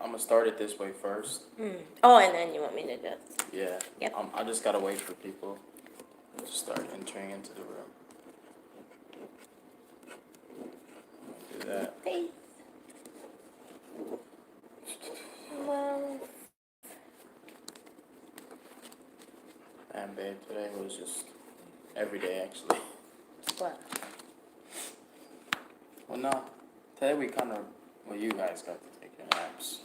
I'm gonna start it this way first. Oh, and then you want me to do it? Yeah. Yep. I just gotta wait for people to start entering into the room. Do that. Hey. Well, And babe, today was just every day actually. what? Well, no. Today we kind of, well, you guys got to take your naps.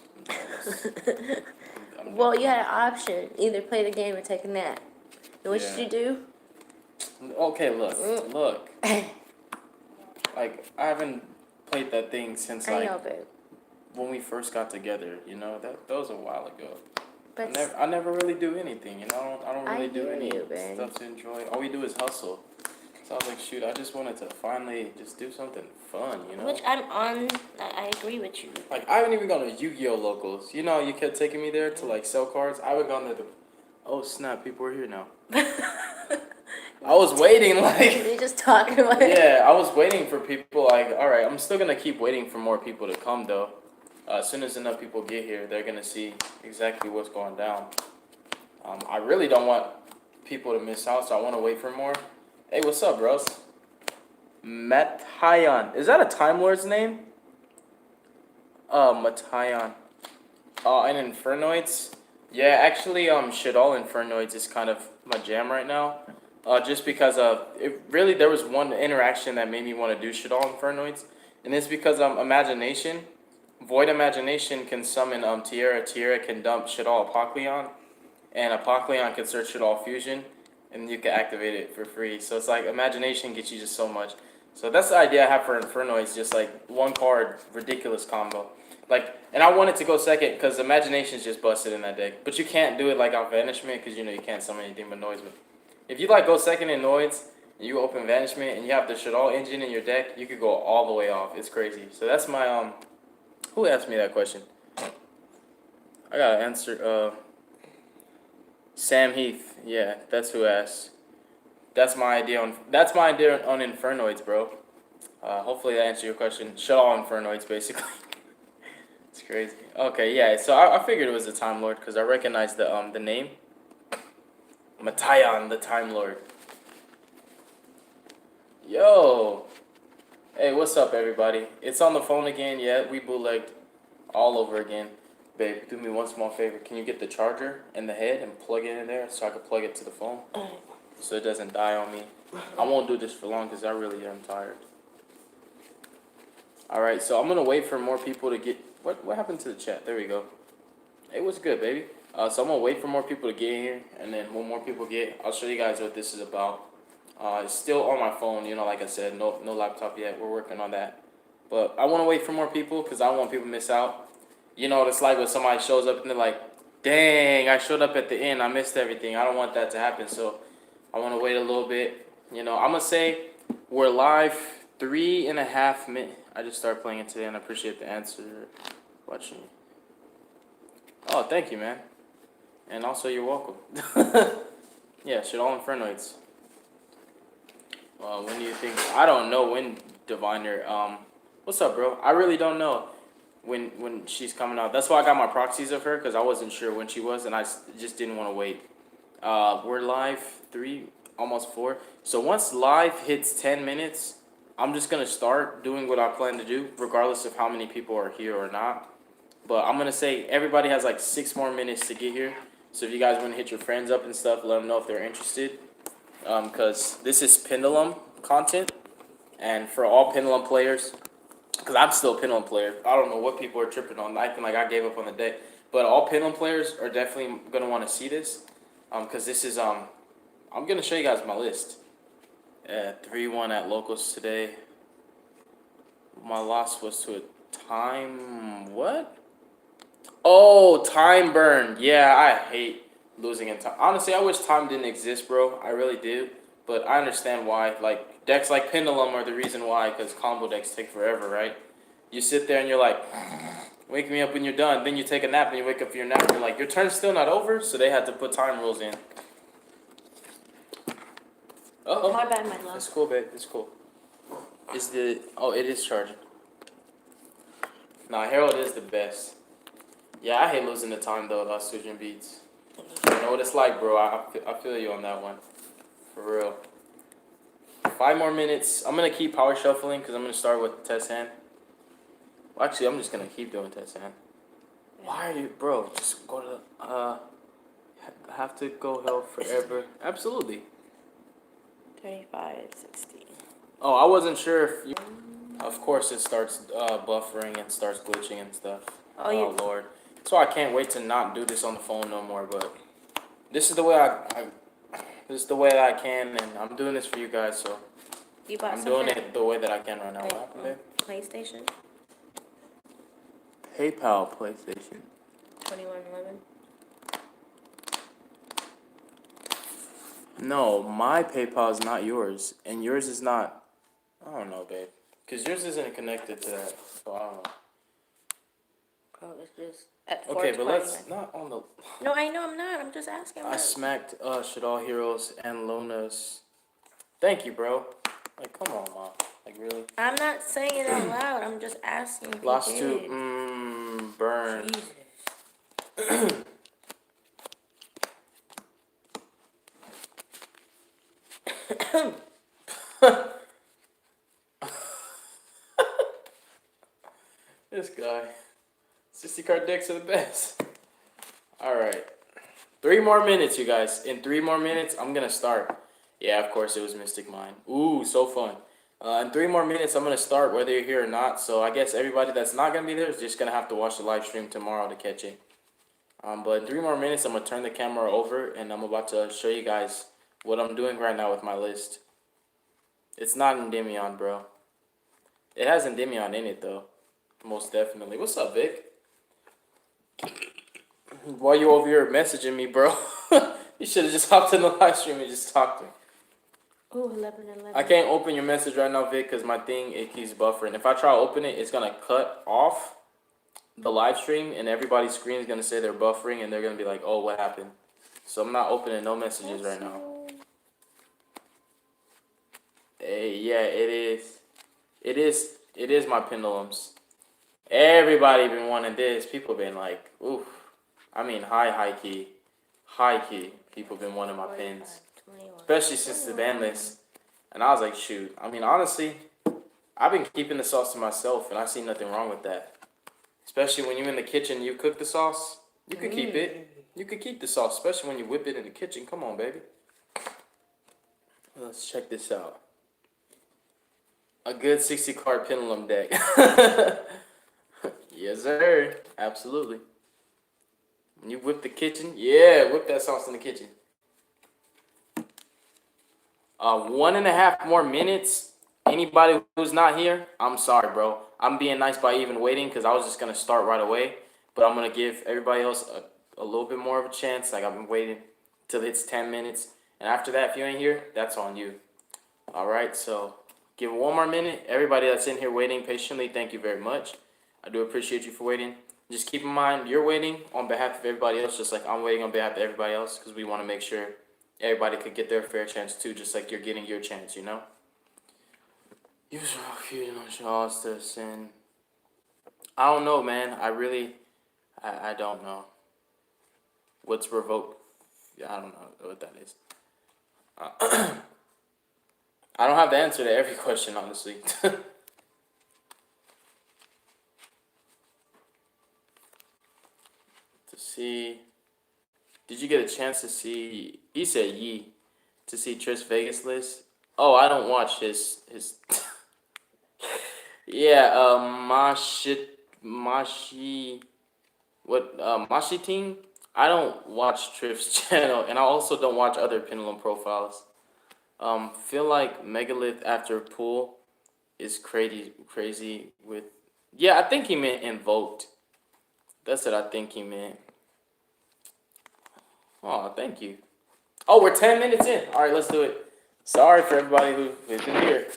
Well, you had an option. Either play the game or take a nap. And what should Yeah. you do? Okay, look. Like, I haven't played that thing since, I like, know, babe. when we first got together, you know? That was a while ago. But I never really do anything, you know? I don't I really do hear any you, babe. stuff to enjoy. All we do is hustle. So I was like, shoot, I just wanted to finally just do something fun, you know? which I'm on. I agree with you. Like, I haven't even gone to Yu-Gi-Oh! Locals. You know, you kept taking me there to, like, sell cards. I haven't gone to the... Oh, snap, people are here now. I was waiting, like... You're just talking about it. Yeah, I was waiting for people, like, alright, I'm still gonna keep waiting for more people to come, though. As soon as enough people get here, they're gonna see exactly what's going down. I really don't want people to miss out, so I want to wait for more. Hey, what's up, bros? Matayan. Is that a Time Lord's name? Matayan. And Infernoids. Yeah, actually, Shadol Infernoids is kind of my jam right now. Just because there was one interaction that made me want to do Shadol Infernoids, and it's because Imagination, Void Imagination can summon Tierra. Tierra can dump Shadol Apocleon, and Apocleon can search Shadol Fusion, and you can activate it for free. So it's like Imagination gets you just so much. So that's the idea I have for Infernoids, just like one card, ridiculous combo. Like, and I wanted to go second because Imagination's just busted in that deck. But you can't do it like on Vanishment because, you know, you can't summon anything but Noids. But if you, like, go second in Noids, and you open Vanishment, and you have the Shadol engine in your deck, you could go all the way off. It's crazy. So that's my, who asked me that question? I gotta answer, Sam Heath. Yeah, that's who asked. That's my idea on Infernoids, bro. Hopefully that answered your question. Shadol Infernoids, basically. It's crazy. Okay, yeah. So I figured it was the Time Lord because I recognized the name. Matayan, the Time Lord. Yo. Hey, what's up, everybody? It's on the phone again. Yeah, we bootlegged all over again. Babe, do me one small favor. Can you get the charger and the head and plug it in there so I can plug it to the phone so it doesn't die on me? I won't do this for long because I really am tired. All right, so I'm gonna wait for more people to get. What happened to the chat? There we go. Hey, what's good, baby? So I'm gonna wait for more people to get here, and then when more people get, I'll show you guys what this is about. It's still on my phone, you know, like I said, no laptop yet. We're working on that, but I want to wait for more people because I don't want people to miss out. You know, it's like when somebody shows up and they're like, "Dang, I showed up at the end. I missed everything." I don't want that to happen, so I want to wait a little bit. You know, I'm gonna say we're live 3.5 minutes. I just started playing it today, and I appreciate the answer. Watching. Oh, thank you, man. And also, you're welcome. Yeah, Shadol Infernoids. When do you think? I don't know when Diviner. What's up, bro? I really don't know when she's coming out. That's why I got my proxies of her because I wasn't sure when she was, and I just didn't want to wait. We're live 3, almost 4. So once live hits 10 minutes, I'm just gonna start doing what I plan to do, regardless of how many people are here or not. But I'm gonna say everybody has like 6 more minutes to get here. So if you guys want to hit your friends up and stuff, let them know if they're interested. Because this is Pendulum content, and for all Pendulum players, because I'm still a Pendulum player. I don't know what people are tripping on. I think like I gave up on the deck. But all Pendulum players are definitely gonna want to see this. Because this is I'm gonna show you guys my list. 3-1 at locals today. My loss was to a time. What? Oh, time burn. Yeah, I hate losing in time. Honestly, I wish time didn't exist, bro. I really do. But I understand why. Like, decks like Pendulum are the reason why, because combo decks take forever, right? You sit there and you're like, wake me up when you're done. Then you take a nap and you wake up for your nap and you're like, your turn's still not over? So they had to put time rules in. Uh-oh. My bad, my love. It's cool, babe. It's cool. Oh, it is charging. Nah, Herald is the best. Yeah, I hate losing the time though. Switching beats. You know what it's like, bro. I feel you on that one. For real. 5 more minutes. I'm gonna keep power shuffling because I'm gonna start with test hand. Well, actually, I'm just gonna keep doing test hand. Why are you, bro? Just go to have to go hell forever. Absolutely. 35, 60. Oh, I wasn't sure if you. Of course, it starts buffering and starts glitching and stuff. Oh, Oh Lord. So I can't wait to not do this on the phone no more. But this is the way this is the way that I can, and I'm doing this for you guys. So You bought I'm something? doing it the way that I can right now. Wait, What happened, babe? PlayStation? PayPal PlayStation. 2111. No, my PayPal is not yours, and yours is not. I don't know, babe, because yours isn't connected to that. So I don't know. Bro, it's just at Okay, but 420. let's not on the. No, I know I'm not. I'm just asking. I smacked Should All Heroes and Lona's. Thank you, bro. Like, come on, mom. Like, really? I'm not saying it out loud. I'm just asking if Lost you to did. burn. Jesus. This guy. 60 card decks are the best. Alright. 3 more minutes, you guys. In 3 more minutes, I'm gonna start. Yeah, of course, it was Mystic Mine. Ooh, so fun. In 3 more minutes, I'm gonna start whether you're here or not. So I guess everybody that's not gonna be there is just gonna have to watch the live stream tomorrow to catch it. But in 3 more minutes, I'm gonna turn the camera over and I'm about to show you guys what I'm doing right now with my list. It's not Endymion, bro. It has Endymion in it though. Most definitely. What's up, Vic? While you over here messaging me, bro, you should have just hopped in the live stream and just talked to me. Ooh, 1111. I can't open your message right now, Vic, because my thing, it keeps buffering. If I try to open it, it's going to cut off the live stream, and everybody's screen is going to say they're buffering, and they're going to be like, oh, what happened? So I'm not opening no messages right now. Hey, yeah, it is. It is my pendulums. Everybody been wanting this. People been like, oof. I mean, high key. High key. People been wanting my pins. Especially since the Banlist. And I was like, shoot. I mean, honestly, I've been keeping the sauce to myself, and I see nothing wrong with that. Especially when you're in the kitchen, you cook the sauce. You could keep it. You could keep the sauce, especially when you whip it in the kitchen. Come on, baby. Let's check this out. A good 60 card pendulum deck. Yes, sir. Absolutely. When you whip the kitchen, yeah, whip that sauce in the kitchen. 1.5 more minutes. Anybody who's not here, I'm sorry, bro. I'm being nice by even waiting because I was just going to start right away. But I'm going to give everybody else a little bit more of a chance. Like, I've been waiting till it's 10 minutes. And after that, if you ain't here, that's on you. All right, so give it 1 more minute. Everybody that's in here waiting patiently, thank you very much. I do appreciate you for waiting. Just keep in mind, you're waiting on behalf of everybody else, just like I'm waiting on behalf of everybody else, because we want to make sure everybody could get their fair chance too, just like you're getting your chance, you know? Use raw fusion on Shaw's to sin. I don't know, man. I don't know. What's revoked? I don't know what that is. I don't have the answer to every question, honestly. To see, did you get a chance to see? He said Yee to see Trish Vegas list. Oh, I don't watch his. Yeah, Mashi, what Mashi team? I don't watch Triff's channel, and I also don't watch other pendulum profiles. Feel like Megalith after pool is crazy with. Yeah, I think he meant invoked. That's what I think he meant. Oh, thank you. Oh, we're 10 minutes in. All right, let's do it. Sorry for everybody who isn't here.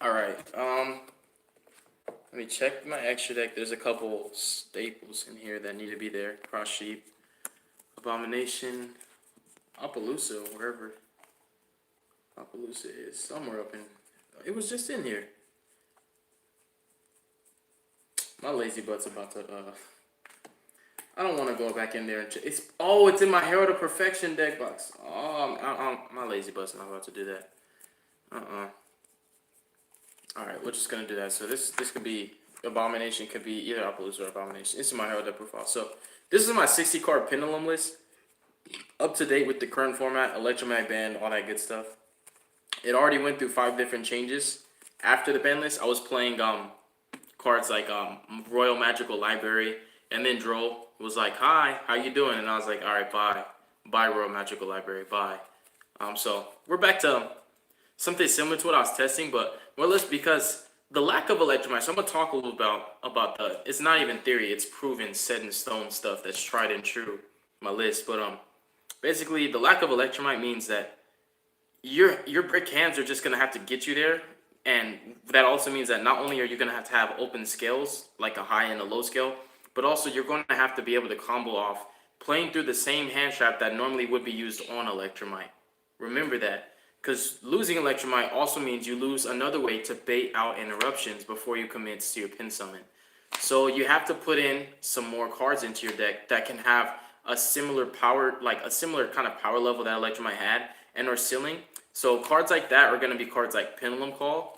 All right. Let me check my extra deck. There's a couple staples in here that need to be there. Cross Sheep, Abomination, Appaloosa, wherever Appaloosa is. Somewhere up in. It was just in here. My lazy butt's about to. I don't want to go back in there and it's in my Herald of Perfection deck box. Oh, my lazy butt's not about to do that. All right, we're just gonna do that. So this could be Abomination, could be either Appaloosa or Abomination. This is my Herald deck profile. So this is my 60 card Pendulum list, up to date with the current format, Electromag ban, all that good stuff. It already went through 5 different changes. After the ban list, I was playing cards like Royal Magical Library, and then Dro was like, "Hi, how you doing?" And I was like, "All right, bye, Royal Magical Library, bye." So we're back to something similar to what I was testing, but more or less because the lack of Electromite. So I'm gonna talk a little about the. It's not even theory; it's proven, set in stone stuff that's tried and true. My list, but basically the lack of Electromite means that your brick hands are just gonna have to get you there. And that also means that not only are you going to have open scales, like a high and a low scale, but also you're going to have to be able to combo off playing through the same hand trap that normally would be used on Electromite. Remember that, because losing Electromite also means you lose another way to bait out interruptions before you commit to your pin summon. So you have to put in some more cards into your deck that can have a similar power, like a similar kind of power level that Electromite had and or ceiling. So cards like that are going to be cards like Pendulum Call,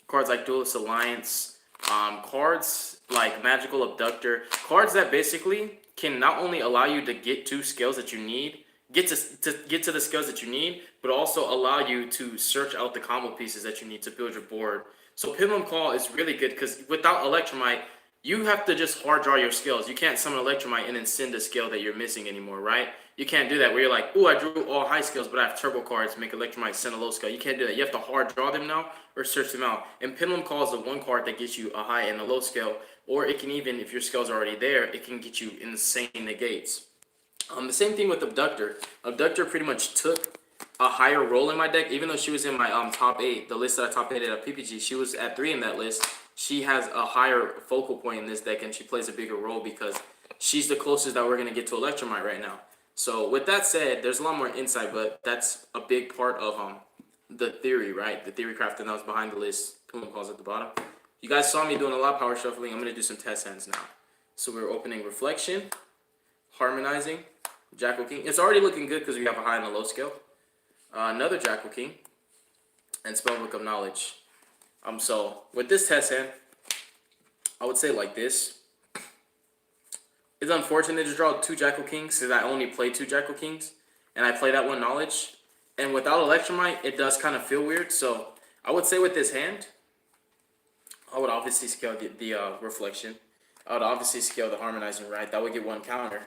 cards like Duelist Alliance, cards like Magical Abductor, cards that basically can not only allow you to get to skills that you need, get to the skills that you need, but also allow you to search out the combo pieces that you need to build your board. So Pendulum Call is really good because without Electromite, you have to just hard draw your skills. You can't summon Electromite and then send a skill that you're missing anymore, right? You can't do that where you're like, oh, I drew all high skills, but I have turbo cards, make Electromite send a low skill. You can't do that. You have to hard draw them now or search them out. And Pendulum Call is the one card that gets you a high and a low scale, or it can even, if your skill's already there, it can get you insane negates. The same thing with Abductor. Abductor pretty much took a higher role in my deck, even though she was in my top 8, the list that I top 8 at PPG, she was at 3 in that list. She has a higher focal point in this deck, and she plays a bigger role because she's the closest that we're going to get to Electromite right now. So with that said, there's a lot more insight, but that's a big part of the theory, right? The theory crafting that was behind the list. Pendulum Calls at the bottom. You guys saw me doing a lot of power shuffling. I'm going to do some test hands now. So we're opening Reflection, Harmonizing, Jackal King. It's already looking good because we have a high and a low scale. Another Jackal King, and Spellbook of Knowledge. So with this test hand, I would say like this. It's unfortunate to draw 2 Jackal Kings because I only play 2 Jackal Kings, and I play that one Knowledge. And without Electromite, it does kind of feel weird. So I would say with this hand, I would obviously scale the Reflection. I would obviously scale the Harmonizing, right? That would get 1 counter.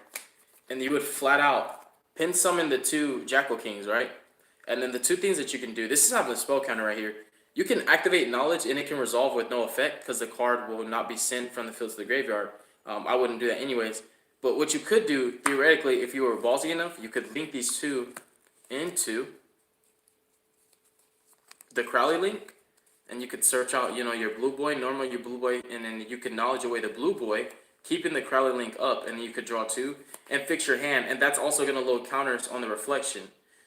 And you would flat out pin summon the 2 Jackal Kings, right? And then the 2 things that you can do, this is having a spell counter right here. You can activate Knowledge and it can resolve with no effect because the card will not be sent from the field to the graveyard. I wouldn't do that anyways. But what you could do, theoretically, if you were ballsy enough, you could link these 2 into the Crowley link. And you could search out, your blue boy, normal, your blue boy, and then you could Knowledge away the blue boy, keeping the Crowley link up, and then you could draw 2 and fix your hand. And that's also going to load counters on the Reflection.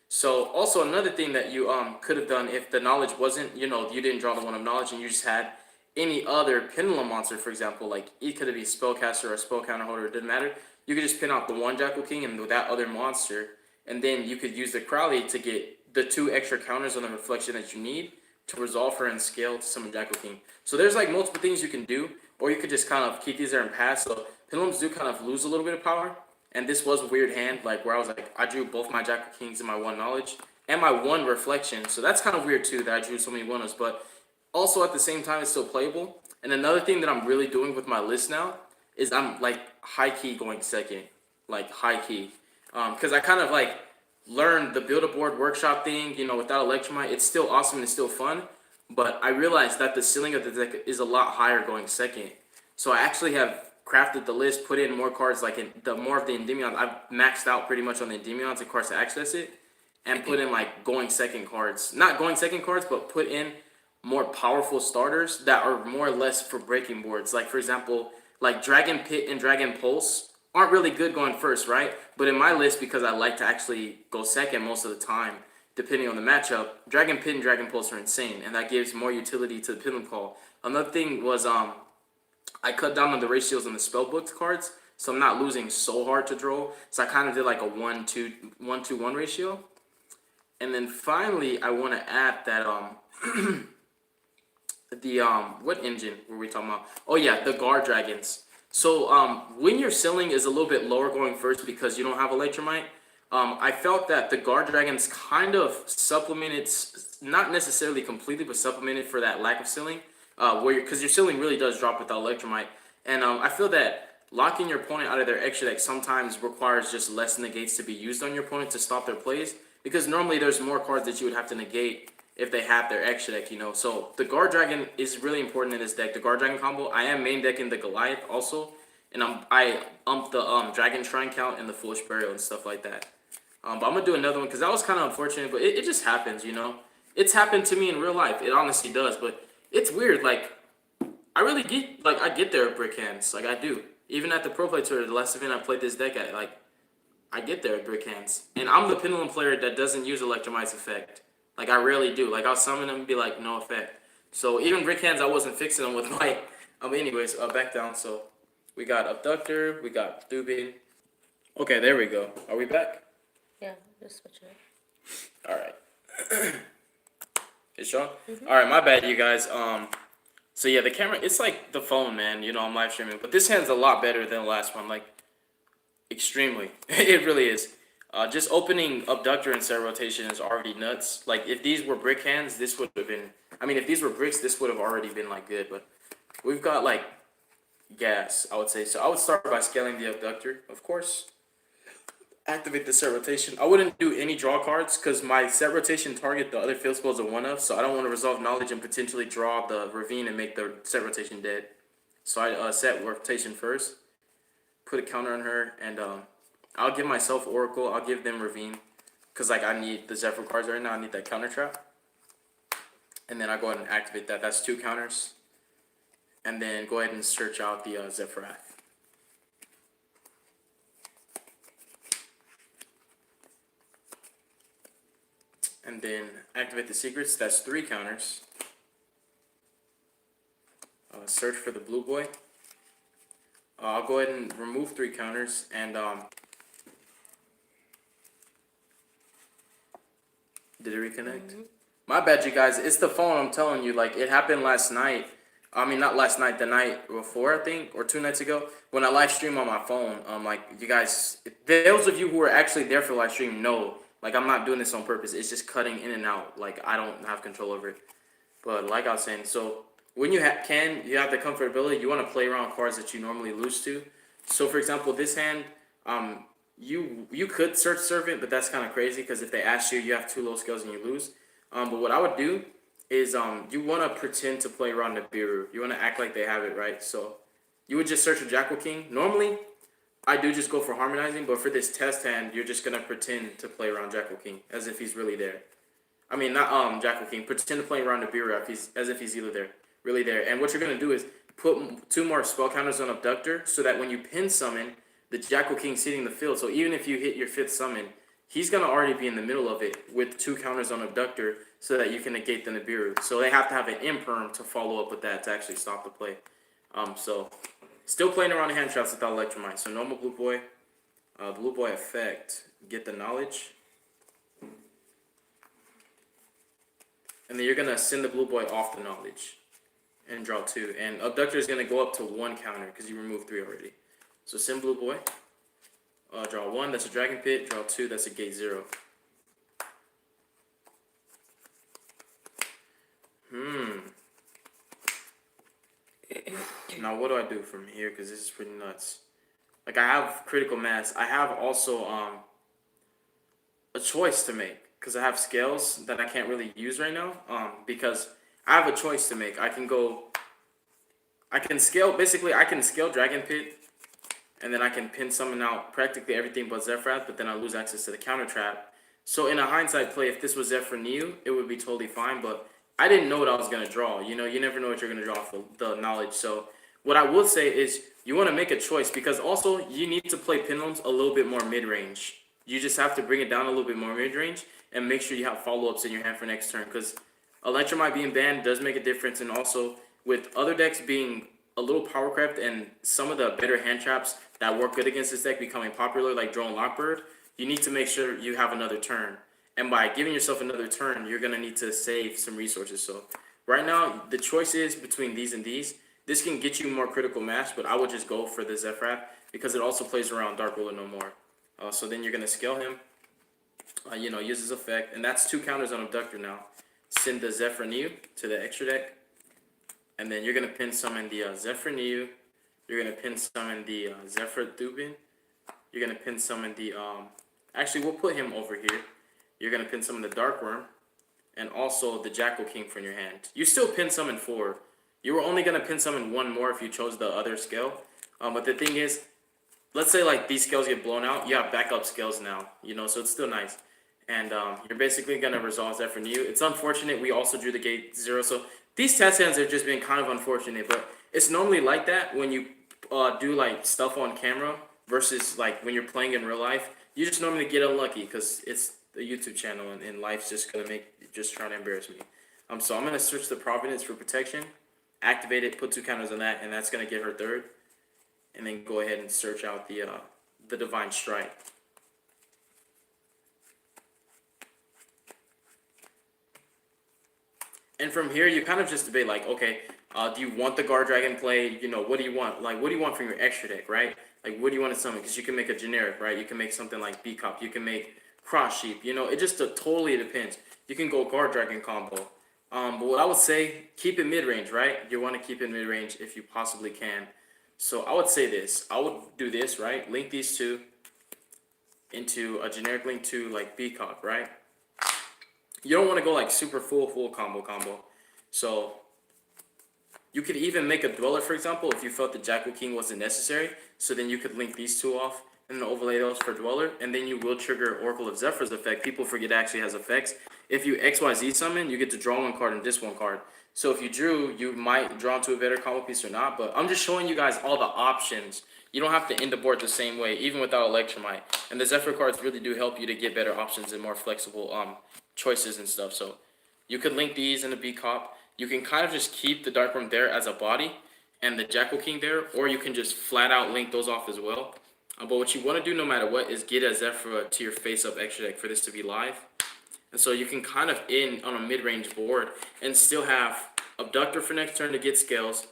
So also another thing that you could have done if the Knowledge wasn't, you didn't draw the 1 of Knowledge and you just had any other Pendulum monster, for example, like it could be Spellcaster or a Spell Counter Holder, it didn't matter. You could just pin out the 1 Jackal King and that other monster, and then you could use the Crowley to get the 2 extra counters on the Reflection that you need to resolve her and scale to summon Jackal King. So there's like multiple things you can do, or you could just kind of keep these there and pass. So Pendulums do kind of lose a little bit of power. And this was a weird hand, like where I was like, I drew both my Jackal Kings and my 1 Knowledge and my 1 Reflection. So that's kind of weird too that I drew so many 1s, but also at the same time, it's still playable. And another thing that I'm really doing with my list now is I'm like high key going second, like high key. Because I kind of like learned the build a board workshop thing, without Electromite. It's still awesome and it's still fun, but I realized that the ceiling of the deck is a lot higher going second. So I actually have crafted the list, put in more cards, like more of the Endymions. I've maxed out pretty much on the Endymions, of course, to access it, and put in like going second cards. Not going second cards, but put in more powerful starters that are more or less for breaking boards. Like for example, like Dragon Pit and Dragon Pulse aren't really good going first, right? But in my list, because I like to actually go second most of the time, depending on the matchup, Dragon Pit and Dragon Pulse are insane, and that gives more utility to the Pendulum Call. Another thing was I cut down on the ratios on the spellbook cards, so I'm not losing so hard to draw. So I kind of did like a 1-2-1 ratio. And then finally, I want to add that the what engine were we talking about? Oh yeah, the guard dragons. So when your ceiling is a little bit lower going first because you don't have electromite, I felt that the guard dragons kind of supplemented, not necessarily completely, but supplemented for that lack of ceiling, where because your ceiling really does drop without electromite, and I feel that locking your opponent out of their extra deck sometimes requires just less negates to be used on your opponent to stop their plays, because normally there's more cards that you would have to negate if they have their extra deck, you know. So the guard dragon is really important in this deck. The guard dragon combo. I am main decking the Goliath also, and I ump the dragon shrine count and the foolish burial and stuff like that. But I'm gonna do another one because that was kind of unfortunate, but it just happens, you know. It's happened to me in real life. It honestly does, but it's weird. Like I really get I get there at brick hands, like I do. Even at the pro play tour, the last event I played this deck at, like I get there at brick hands, and I'm the pendulum player that doesn't use electromite's effect. Like I rarely do. Like I'll summon them and be like no effect. So even brick hands, I wasn't fixing them with my. Anyways, back down. So we got abductor, we got Dubin. Okay, there we go. Are we back? Yeah, just switch it. All right. It's Sean. All right, my bad, you guys. So yeah, the camera, it's like the phone, man. You know, I'm live streaming, but this hand's a lot better than the last one. Like extremely, it really is. Just opening abductor and set rotation is already nuts. Like if these were brick hands, this would have been. I mean, if these were bricks, this would have already been like good. But we've got like gas, I would say. So I would start by scaling the abductor, of course. Activate the set rotation. I wouldn't do any draw cards because my set rotation target the other field spells are one of, so I don't want to resolve knowledge and potentially draw the ravine and make the set rotation dead. So I set rotation first, put a counter on her, and I'll give myself Oracle. I'll give them ravine because like I need the Zephyr cards right now. I need that counter trap, and then I go ahead and activate that. That's 2 counters, and then go ahead and search out the Zephyr. And then activate the secrets. That's 3 counters. Search for the blue boy. I'll go ahead and remove 3 counters and did it reconnect? My bad, you guys. It's the phone. I'm telling you. Like it happened last night. I mean, not last night. The night before, I think, or 2 nights ago, when I live stream on my phone. Like you guys, those of you who were actually there for the live stream know. Like, I'm not doing this on purpose. It's just cutting in and out. Like, I don't have control over it. But like I was saying, so when you you have the comfortability, you want to play around cards that you normally lose to. So, for example, this hand, you could search Servant, but that's kind of crazy because if they ask you, you have 2 low skills and you lose. But what I would do is you want to pretend to play around the Biru. You want to act like they have it, right? So you would just search a Jackal King. Normally, I do just go for harmonizing, but for this test hand, you're just gonna pretend to play around Jackal King as if he's really there. I mean, not Jackal King. Pretend to play around the Biru as if he's either there, really there. And what you're gonna do is put 2 more spell counters on Abductor, so that when you pin summon, the Jackal King's hitting the field. So even if you hit your 5th summon, he's gonna already be in the middle of it with 2 counters on Abductor, so that you can negate the Nibiru. So they have to have an imperm to follow up with that to actually stop the play. So. Still playing around the hand traps without Electromite. So normal Blue Boy. Blue Boy effect. Get the knowledge. And then you're going to send the Blue Boy off the knowledge. And draw 2. And Abductor is going to go up to 1 counter because you removed 3 already. So send Blue Boy. Draw 1. That's a Dragon Pit. Draw 2. That's a Gate 0. Now what do I do from here? Because this is pretty nuts. Like I have critical mass. I have also a choice to make because I have scales that I can't really use right now. Because I have a choice to make. I can scale. Basically, I can scale Dragon Pit, and then I can pin summon out practically everything but Zephyr. But then I lose access to the counter trap. So in a hindsight play, if this was Zephyr Neo, it would be totally fine. But I didn't know what I was gonna draw. You know, you never know what you're gonna draw for the knowledge. So what I will say is you want to make a choice because also you need to play Pendulums a little bit more mid-range. You just have to bring it down a little bit more mid-range and make sure you have follow-ups in your hand for next turn because Electromite being banned does make a difference, and also with other decks being a little power crept and some of the better hand traps that work good against this deck becoming popular, like Drone Lockbird, you need to make sure you have another turn. And by giving yourself another turn, you're going to need to save some resources. So right now, the choice is between these and these. This can get you more critical mass, but I would just go for the Zephrap because it also plays around Dark Ruler no more. So then you're going to scale him, use his effect. And that's 2 counters on Abductor now. Send the Zephyr New to the extra deck. And then you're going to pin summon the Zephyr New. You're going to pin summon the Zephyr Thubin. You're going to pin summon the... actually, we'll put him over here. You're going to pin summon the Dark Worm. And also the Jackal King from your hand. You still pin summon 4. You were only going to pin summon 1 more if you chose the other scale. But the thing is, let's say like these scales get blown out. You have backup scales now. So it's still nice. And you're basically going to resolve Zephyr New. It's unfortunate we also drew the gate 0. So these test hands have just been kind of unfortunate. But it's normally like that when you do like stuff on camera versus like when you're playing in real life. You just normally get unlucky because it's the YouTube channel and life's just going to just trying to embarrass me. So I'm going to search the Providence for protection. Activate it, put 2 counters on that, and that's going to get her 3rd. And then go ahead and search out the Divine Strike. And from here, you kind of just debate, like, okay, do you want the Guard Dragon play? What do you want? Like, what do you want from your extra deck, right? Like, what do you want to summon? Because you can make a generic, right? You can make something like B-Cop. You can make Cross Sheep. It just totally depends. You can go Guard Dragon combo. But what I would say, keep it mid-range, right? You want to keep it mid-range if you possibly can. So I would say this. I would do this, right? Link these 2 into a generic link to, like, B-Cop, right? You don't want to go like super full combo. So you could even make a Dweller, for example, if you felt the Jackal King wasn't necessary. So then you could link these 2 off and then overlay those for Dweller. And then you will trigger Oracle of Zephyr's effect. People forget it actually has effects. If you XYZ summon, you get to draw 1 card and disc 1 card. So if you drew, you might draw into a better combo piece or not. But I'm just showing you guys all the options. You don't have to end the board the same way, even without Electromite. And the Zephyr cards really do help you to get better options and more flexible choices and stuff. So you could link these in the B-Cop. You can kind of just keep the Dark Worm there as a body and the Jackal King there, or you can just flat out link those off as well. But what you want to do no matter what is get a Zephyr to your face-up extra deck for this to be live. And so you can kind of end on a mid-range board and still have Abductor for next turn to get scales,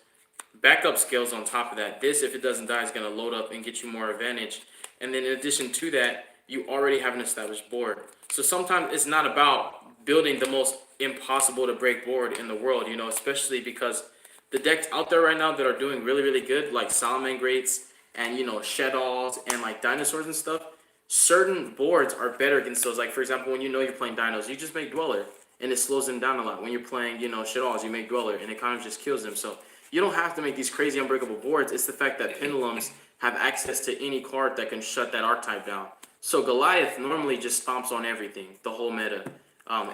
backup scales on top of that. This, if it doesn't die, is going to load up and get you more advantage. And then in addition to that, you already have an established board. So sometimes it's not about building the most impossible to break board in the world, especially because the decks out there right now that are doing really, really good, like Salamangreats and, Shadows and like dinosaurs and stuff, certain boards are better against those. Like, for example, when you're playing dinos, you just make Dweller and it slows them down a lot. When you're playing, Shadows, you make Dweller and it kind of just kills them. So you don't have to make these crazy unbreakable boards. It's the fact that Pendulums have access to any card that can shut that archetype down. So Goliath normally just stomps on everything, the whole meta.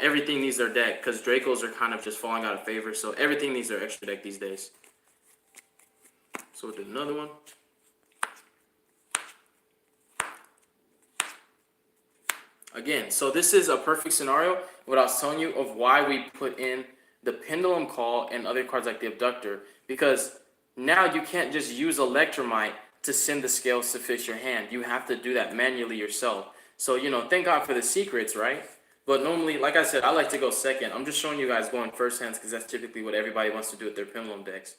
Everything needs their deck because Dracos are kind of just falling out of favor. So everything needs their extra deck these days. So we'll do another one. Again, so this is a perfect scenario, what I was telling you, of why we put in the Pendulum Call and other cards like the Abductor. Because now you can't just use Electromite to send the scales to fix your hand. You have to do that manually yourself. So, thank God for the secrets, right? But normally, like I said, I like to go second. I'm just showing you guys going first hands because that's typically what everybody wants to do with their Pendulum decks.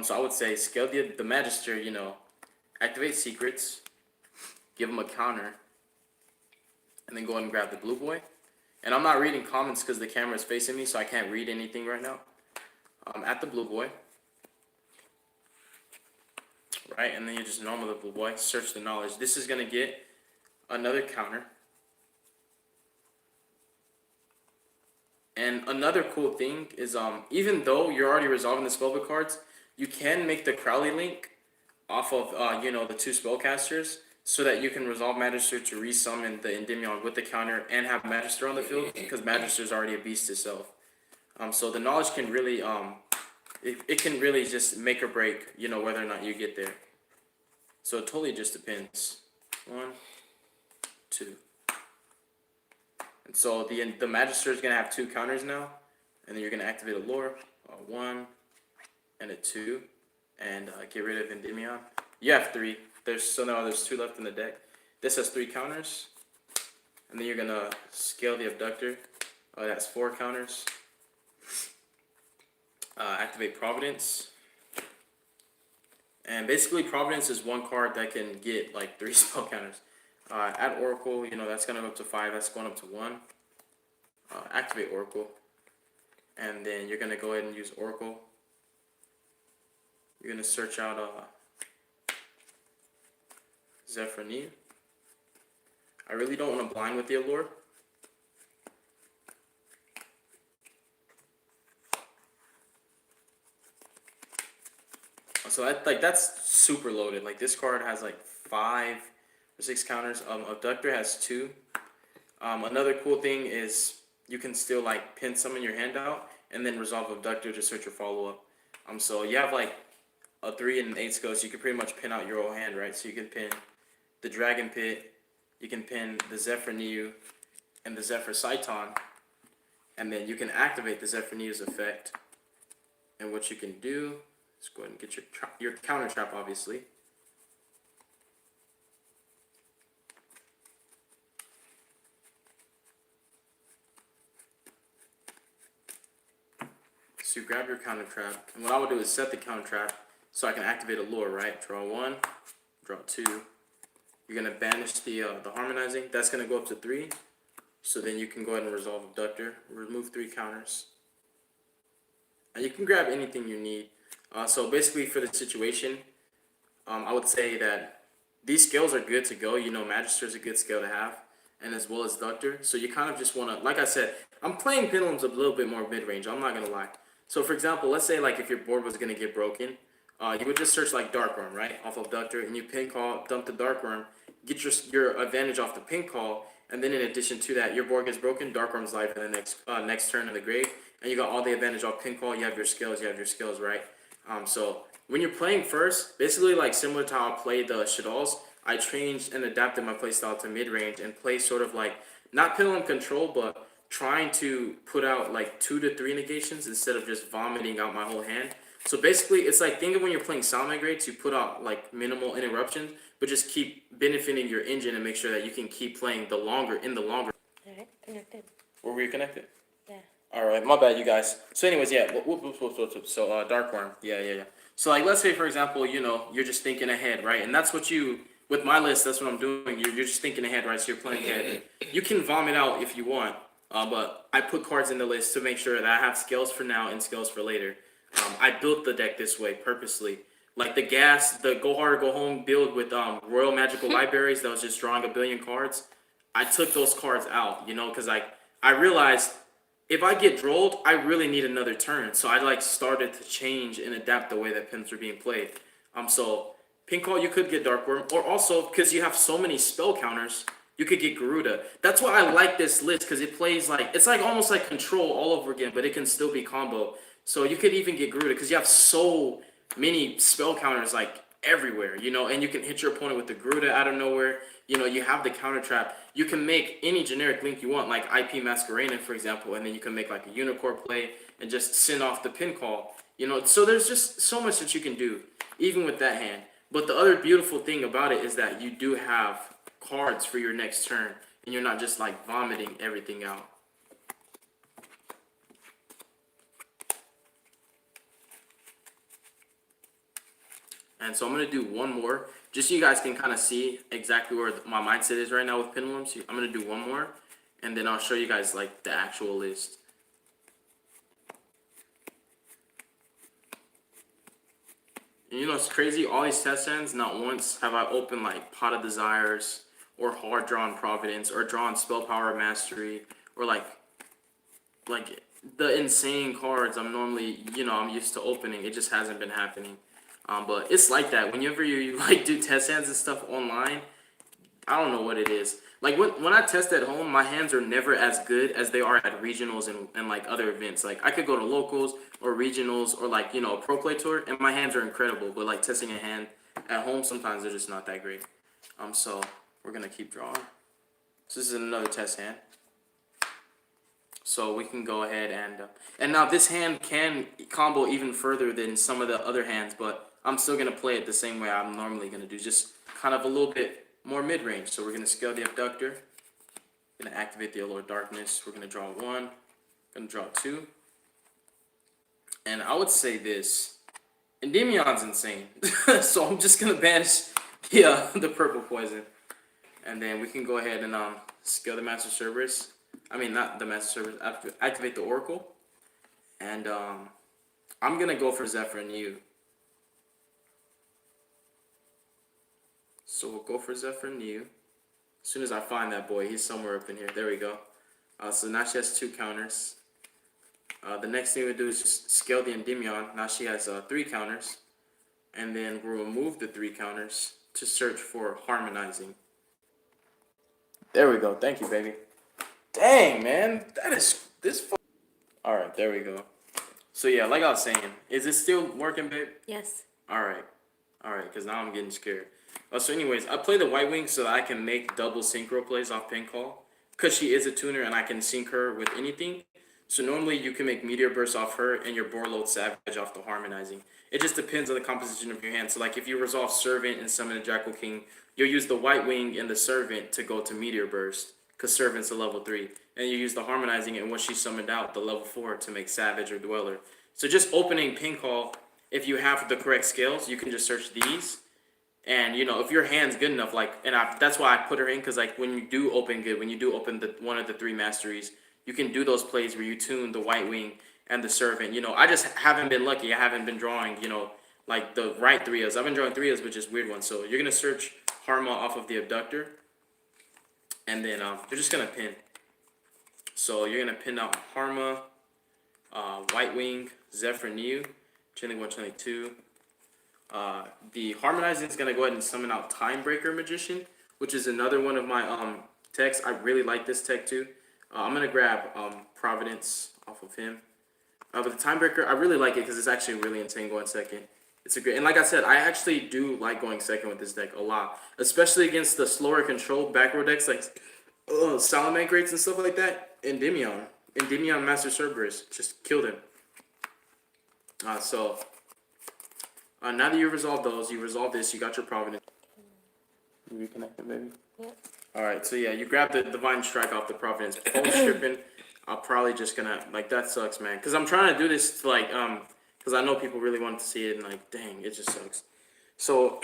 So I would say scale the Magister, activate secrets, give them a counter, and then go ahead and grab the Blue Boy. And I'm not reading comments because the camera is facing me, so I can't read anything right now. At the Blue Boy. Right, and then you just normal the Blue Boy, search the knowledge. This is going to get another counter. And another cool thing is, even though you're already resolving the spellbook cards, you can make the Crowley link off of, the 2 spellcasters so that you can resolve Magister to resummon the Endymion with the counter and have Magister on the field because Magister is already a beast itself. So the knowledge can really, it can really just make or break, whether or not you get there. So it totally just depends. 1, 2. And so the Magister is going to have 2 counters now. And then you're going to activate a lore. 1 and a 2. and get rid of Endymion. You have 3. There's 2 left in the deck. This has 3 counters, and then you're gonna scale the Abductor. That's 4 counters. Activate Providence, and basically Providence is 1 card that can get like 3 spell counters. Add Oracle, that's gonna go up to 5. That's going up to 1. Activate Oracle, and then you're gonna go ahead and use Oracle. You're gonna search out Zephyr. I really don't want to blind with the Allure. So that's super loaded. Like this card has like 5 or 6 counters. Abductor has 2. Another cool thing is you can still like pin some in your hand out and then resolve Abductor to search your follow up. So you have like a 3 and an 8 skulls. You can pretty much pin out your whole hand, right? So you can pin the Dragon Pit, you can pin the Zephyr and the Zephyr Saiton, and then you can activate the Zephyr effect. And what you can do is go ahead and get your counter trap, obviously. So you grab your counter trap, and what I would do is set the counter trap so I can activate a lure, right? Draw 1, draw 2. You're gonna banish the harmonizing. That's gonna go up to 3. So then you can go ahead and resolve Abductor. Remove 3 counters, and you can grab anything you need. So basically, for the situation, I would say that these skills are good to go. Magister is a good skill to have, and as well as Doctor. So you kind of just wanna, like I said, I'm playing Pendulums a little bit more mid-range. I'm not gonna lie. So for example, let's say like if your board was gonna get broken, you would just search like Dark Worm, right, off of Abductor, and you pin call, dump the Dark Worm, get your advantage off the pin call, and then in addition to that, your board gets broken, Dark Worm's life in the next turn of the grave, and you got all the advantage off pin call. You have your skills, right? So when you're playing first, basically like similar to how I played the Shaddolls, I changed and adapted my playstyle to mid range and play sort of like not Pendulum control, but trying to put out like 2 to 3 negations instead of just vomiting out my whole hand. So basically, it's like, think of when you're playing sound migrates, you put out like minimal interruptions, but just keep benefiting your engine and make sure that you can keep playing in the longer. Alright, connected. Were we connected? Yeah. Alright, my bad, you guys. So anyways, yeah, so Dark Worm, yeah. So like, let's say for example, you're just thinking ahead, right? And that's what with my list, that's what I'm doing. You're just thinking ahead, right? So you're playing ahead. You can vomit out if you want, but I put cards in the list to make sure that I have skills for now and skills for later. I built the deck this way purposely. Like the Go Hard or Go Home build with Royal Magical Libraries that was just drawing 1 billion cards. I took those cards out, because I realized if I get drolled, I really need another turn. So I started to change and adapt the way that pins were being played. So pin call, you could get Dark Worm, or also because you have so many spell counters, you could get Garuda. That's why I like this list, because it plays it's like almost like Control all over again, but it can still be combo. So you could even get Garuda because you have so many spell counters everywhere, and you can hit your opponent with the Garuda out of nowhere. You have the counter trap. You can make any generic link you want, like IP Masquerena, for example, and then you can make like a Unicorn play and just send off the pin call. So there's just so much that you can do, even with that hand. But the other beautiful thing about it is that you do have cards for your next turn, and you're not just vomiting everything out. And so I'm going to do one more, just so you guys can kind of see exactly where my mindset is right now with Pendulum. So I'm going to do one more, and then I'll show you guys the actual list. And it's crazy, all these test hands, not once have I opened Pot of Desires, or hard drawn Providence, or drawn Spell Power Mastery, or like the insane cards I'm normally, I'm used to opening. It just hasn't been happening. But it's like that. Whenever you do test hands and stuff online, I don't know what it is. When I test at home, my hands are never as good as they are at regionals and other events. I could go to locals or regionals or a pro play tour, and my hands are incredible. But testing a hand at home, sometimes they're just not that great. So we're gonna keep drawing. So this is another test hand. So we can go ahead and now this hand can combo even further than some of the other hands, but I'm still gonna play it the same way I'm normally gonna do, just kind of a little bit more mid-range. So we're gonna scale the abductor, gonna activate the Allure Darkness. We're gonna draw 1, gonna draw 2, and I would say this. Endymion's insane, so I'm just gonna banish the purple poison, and then we can go ahead and scale the Master Cerberus. I mean, not the Master Cerberus. Activate the Oracle, and I'm gonna go for Zephyr and you. So we'll go for Zephyr and you. As soon as I find that boy, he's somewhere up in here. There we go. So now she has 2 counters. The next thing we do is just scale the Endymion. Now she has 3 counters. And then we'll remove the 3 counters to search for harmonizing. There we go. Thank you, baby. Dang, man. That is this. Alright, there we go. So yeah, like I was saying, is it still working, babe? Yes. Alright. Alright, because now I'm getting scared. So anyways, I play the White Wing so that I can make double synchro plays off pin call. Because she is a tuner and I can sync her with anything. So normally you can make Meteor Burst off her and your Borload Savage off the harmonizing. It just depends on the composition of your hand. So like if you resolve Servant and summon a Jackal King, you'll use the White Wing and the Servant to go to Meteor Burst. Because Servant's a level 3. And you use the harmonizing and once she's summoned out, the level 4 to make Savage or Dweller. So just opening pin call, if you have the correct scales, you can just search these. And you know, if your hand's good enough, like, and that's why I put her in, because like when you do open good, when you do open one of the 3 masteries, you can do those plays where you tune the White Wing and the Servant. You know, I just haven't been lucky. I haven't been drawing, you know, like the right 3s. I've been drawing 3s, but just weird ones. So you're gonna search Harma off of the Abductor, and then you're just gonna pin. So you're gonna pin out Harma, White Wing, Zephyr New, Chilling 1, Chilling 2. The harmonizing is gonna go ahead and summon out Timebreaker Magician, which is another one of my techs. I really like this tech too. I'm gonna grab Providence off of him. But the Timebreaker, I really like it because it's actually really insane going second. It's a great, and like I said, I actually do like going second with this deck a lot, especially against the slower control back row decks like Salamangreats and stuff like that. Endymion Master Cerberus just killed him. Now that you resolved those, you resolved this, you got your Providence. You reconnected, baby? Yep. Alright, so yeah, you grab the Divine Strike off the Providence. Post stripping, I'm probably just gonna, like, that sucks, man. Because I'm trying to do this to, like, because I know people really want to see it, and, like, dang, it just sucks. So,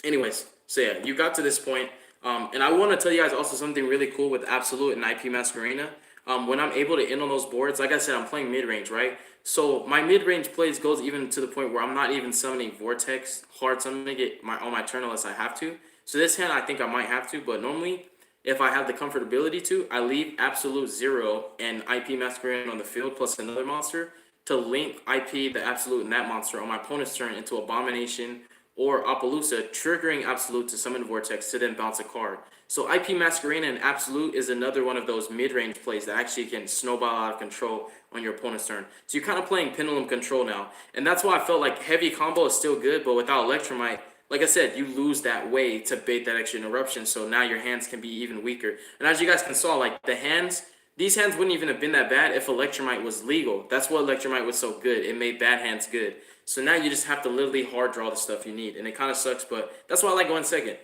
anyways, so yeah, you got to this point. And I want to tell you guys also something really cool with Absolute and IP Masquerena. When I'm able to end on those boards, like I said, I'm playing mid-range, right? So my mid-range plays goes even to the point where I'm not even summoning Vortex hard summoning it on my turn unless I have to. So this hand, I think I might have to, but normally, if I have the comfortability to, I leave Absolute 0 and IP Masquerade on the field plus another monster to link IP, the Absolute, and that monster on my opponent's turn into Abomination or Appaloosa, triggering Absolute to summon Vortex to then bounce a card. So IP Masquerena and Absolute is another one of those mid-range plays that actually can snowball out of control on your opponent's turn. So you're kind of playing Pendulum control now. And that's why I felt like heavy combo is still good, but without Electromite, like I said, you lose that way to bait that extra interruption, so now your hands can be even weaker. And as you guys can saw, like the hands, these hands wouldn't even have been that bad if Electromite was legal. That's what Electromite was so good. It made bad hands good. So now you just have to literally hard draw the stuff you need. And it kind of sucks, but that's why I like going second.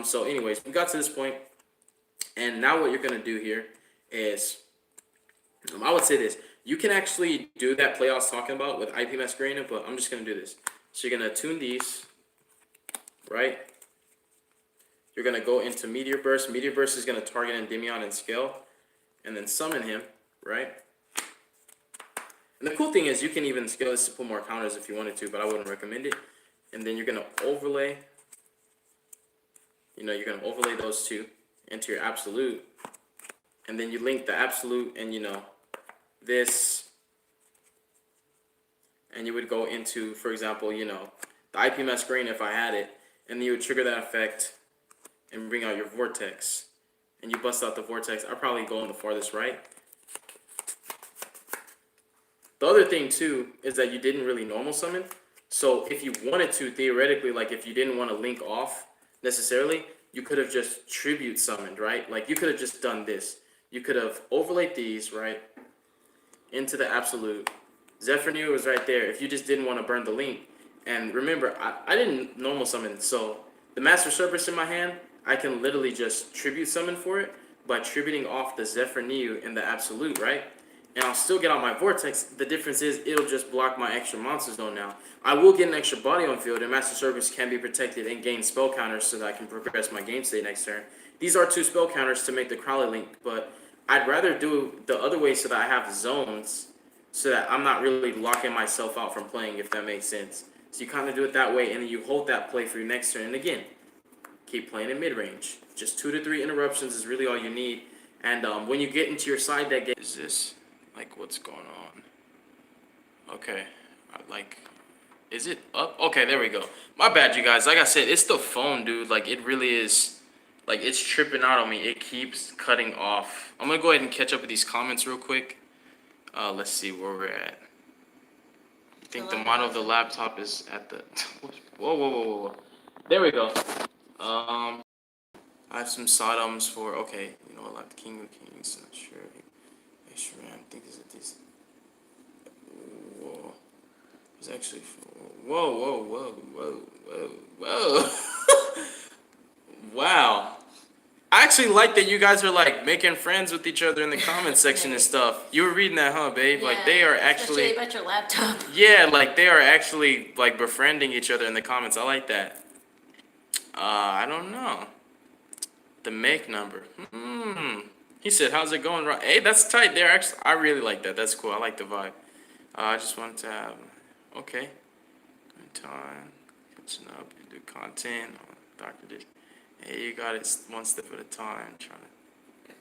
So anyways, we got to this point. And now what you're going to do here is, I would say this. You can actually do that play I was talking about with IP Masquerena, but I'm just going to do this. So you're going to tune these, right? You're going to go into Meteor Burst. Meteor Burst is going to target Endymion and scale, and then summon him, right? And the cool thing is you can even scale this to put more counters if you wanted to, but I wouldn't recommend it. And then you're going to overlay, you're going to overlay those two into your Absolute. And then you link the Absolute and, this. And you would go into, for example, the IP Masquerade if I had it. And then you would trigger that effect and bring out your Vortex. And you bust out the Vortex. I'd probably go on the farthest right. The other thing, too, is that you didn't really normal summon. So if you wanted to, theoretically, like if you didn't want to link off necessarily, you could have just tribute summoned, right? Like you could have just done this. You could have overlaid these, right, into the Absolute. Zephyr was right there if you just didn't want to burn the link. And remember, I didn't normal summon, so the Master Cerberus in my hand, I can literally just tribute summon for it by tributing off the Zephyr Neo and the Absolute, right? And I'll still get out my Vortex. The difference is it'll just block my extra monsters though now. I will get an extra body on field, and Master Cerberus can be protected and gain spell counters so that I can progress my game state next turn. These are 2 spell counters to make the Crowley link, but I'd rather do the other way so that I have zones so that I'm not really locking myself out from playing, if that makes sense. So you kind of do it that way, and then you hold that play for your next turn. And again, keep playing in mid-range. Just 2 to 3 interruptions is really all you need. And when you get into your side deck game... Is this, like, what's going on? Okay, is it up? Okay, there we go. My bad, you guys. Like I said, it's the phone, dude. Like, it really is... Like, it's tripping out on me. It keeps cutting off. I'm going to go ahead and catch up with these comments real quick. Let's see where we're at. I think the model of the laptop is at the... Whoa. There we go. I have some Sodoms for... Okay, you know what? Like the King of Kings. Not sure. Extra RAM. I think is it this... Whoa. It's actually... Whoa. Wow. I actually like that you guys are like making friends with each other in the comment section and stuff. You were reading that, huh, babe? Yeah, like they are actually... Especially about your laptop. Yeah, like they are actually like befriending each other in the comments. I like that. I don't know. The make number. He said, "How's it going?" Right? Hey, that's tight. There, actually, I really like that. That's cool. I like the vibe. I just wanted to have. Okay. Time. Catching up. You do content. Doctor this. Hey, you got it one step at a time. Trying to.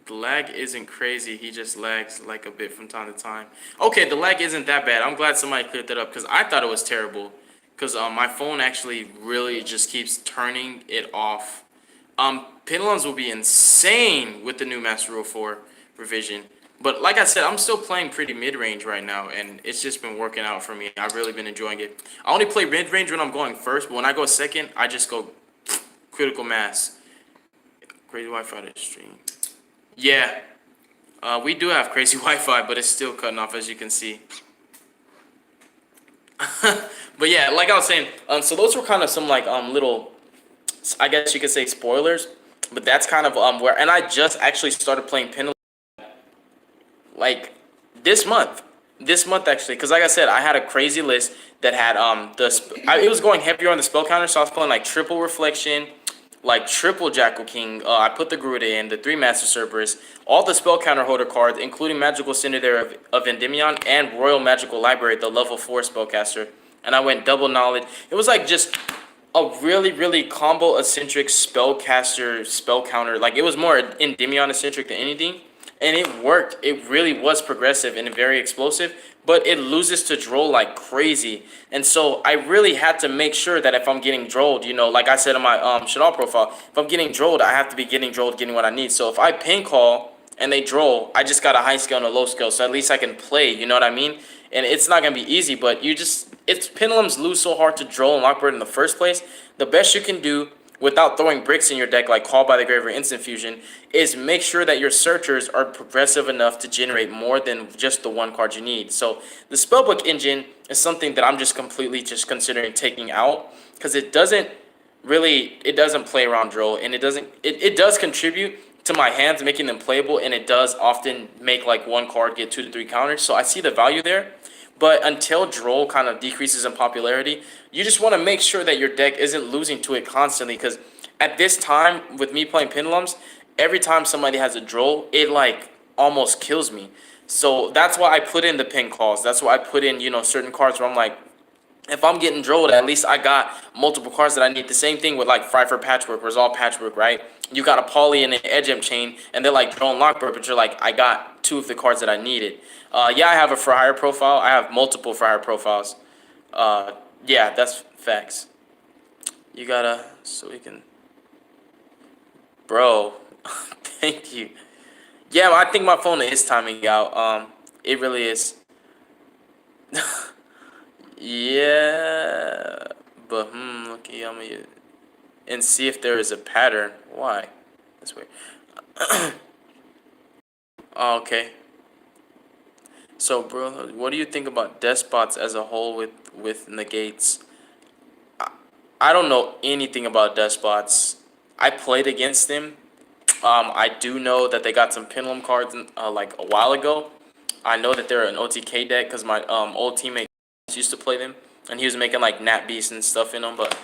The lag isn't crazy. He just lags like a bit from time to time. Okay, the lag isn't that bad. I'm glad somebody cleared that up because I thought it was terrible. Because my phone actually really just keeps turning it off. Pendulums will be insane with the new Master Rule 4 revision. But like I said, I'm still playing pretty mid-range right now, and it's just been working out for me. I've really been enjoying it. I only play mid-range when I'm going first, but when I go second, I just go critical mass. Crazy Wi-Fi to stream. Yeah, we do have crazy Wi-Fi, but it's still cutting off, as you can see. But yeah, like I was saying, so those were kind of some like little, I guess you could say spoilers, but that's kind of where, and I just actually started playing Pendulum like this month actually, because like I said, I had a crazy list that had it was going heavier on the spell counter, so I was playing like triple Reflection, like triple Jackal King. I put the Gruda in, the 3 Master Cerberus, all the spell counter holder cards, including Magical Cinder there of Endymion and Royal Magical Library, the level 4 spellcaster, and I went double knowledge. It was like just a really combo eccentric spellcaster spell counter. Like it was more Endymion eccentric than anything. And it worked. It really was progressive and very explosive, but it loses to Droll like crazy. And so I really had to make sure that if I'm getting Drolled, you know, like I said in my Shadal profile, if I'm getting Drolled, I have to be getting Drolled, getting what I need. So if I pin call and they Droll, I just got a high scale and a low scale, so at least I can play, you know what I mean? And it's not going to be easy, but it's Pendulums lose so hard to Droll and Lockbird in the first place. The best you can do without throwing bricks in your deck like Call by the Grave or Instant Fusion, is make sure that your searchers are progressive enough to generate more than just the 1 card you need. So the Spellbook engine is something that I'm just completely just considering taking out, because it doesn't play around Droll, and it does contribute to my hands, making them playable, and it does often make like 1 card get 2 to 3 counters. So I see the value there. But until Droll kind of decreases in popularity, you just want to make sure that your deck isn't losing to it constantly. Because at this time, with me playing Pendulums, every time somebody has a Droll, it like almost kills me. So that's why I put in the pin calls. That's why I put in, you know, certain cards where I'm like, if I'm getting Drolled, at least I got multiple cards that I need. The same thing with like Fry for Patchwork, where it's all Patchwork, right? You got a Poly and an Edgem chain, and they're like Droll and Lockbird, but you're like, I got 2 of the cards that I needed. Yeah, I have a for hire profile. I have multiple for hire profiles. Yeah, that's facts. You gotta, so we can, bro. Thank you. Yeah, I think my phone is timing out. It really is. Yeah, but okay, I'm gonna and see if there is a pattern. Why? That's weird. Oh, okay. So, bro, what do you think about despots as a whole with negates? I don't know anything about despots. I played against them. I do know that they got some pendulum cards like a while ago. I know that they're an OTK deck because my old teammate used to play them, and he was making like Nat Beast and stuff in them. But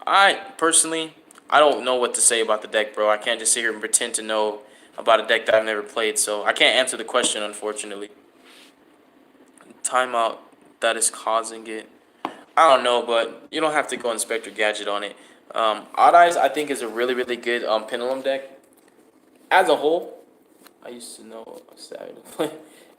I personally, I don't know what to say about the deck, bro. I can't just sit here and pretend to know about a deck that I've never played, so I can't answer the question, unfortunately. Timeout that is causing it. I don't know, but you don't have to go Inspector Gadget on it. Odd Eyes, I think, is a really good Pendulum deck. As a whole, I used to know Saturday.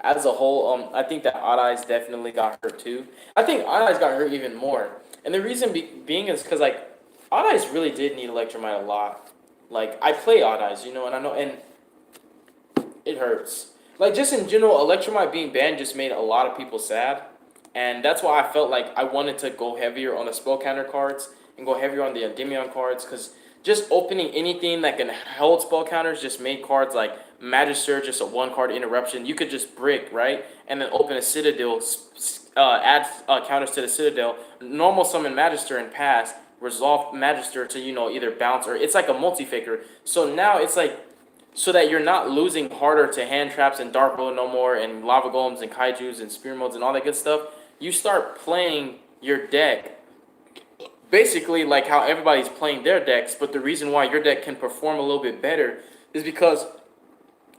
As a whole, I think that Odd Eyes definitely got hurt too. I think Odd Eyes got hurt even more, and the reason being is because like Odd Eyes really did need Electromite a lot. Like I play Odd Eyes, and I know, and it hurts. Like just in general, Electromite being banned just made a lot of people sad, and that's why I felt like I wanted to go heavier on the spell counter cards and go heavier on the Endymion cards, because just opening anything that can hold spell counters just made cards like Magister just a one card interruption. You could just brick, right, and then open a Citadel, add counters to the Citadel, normal summon Magister and pass, resolve Magister to either bounce, or it's like a multi faker. So now it's like, so that you're not losing harder to hand traps and dark road no more and lava golems and kaijus and spear modes and all that good stuff. You start playing your deck basically like how everybody's playing their decks, but the reason why your deck can perform a little bit better is because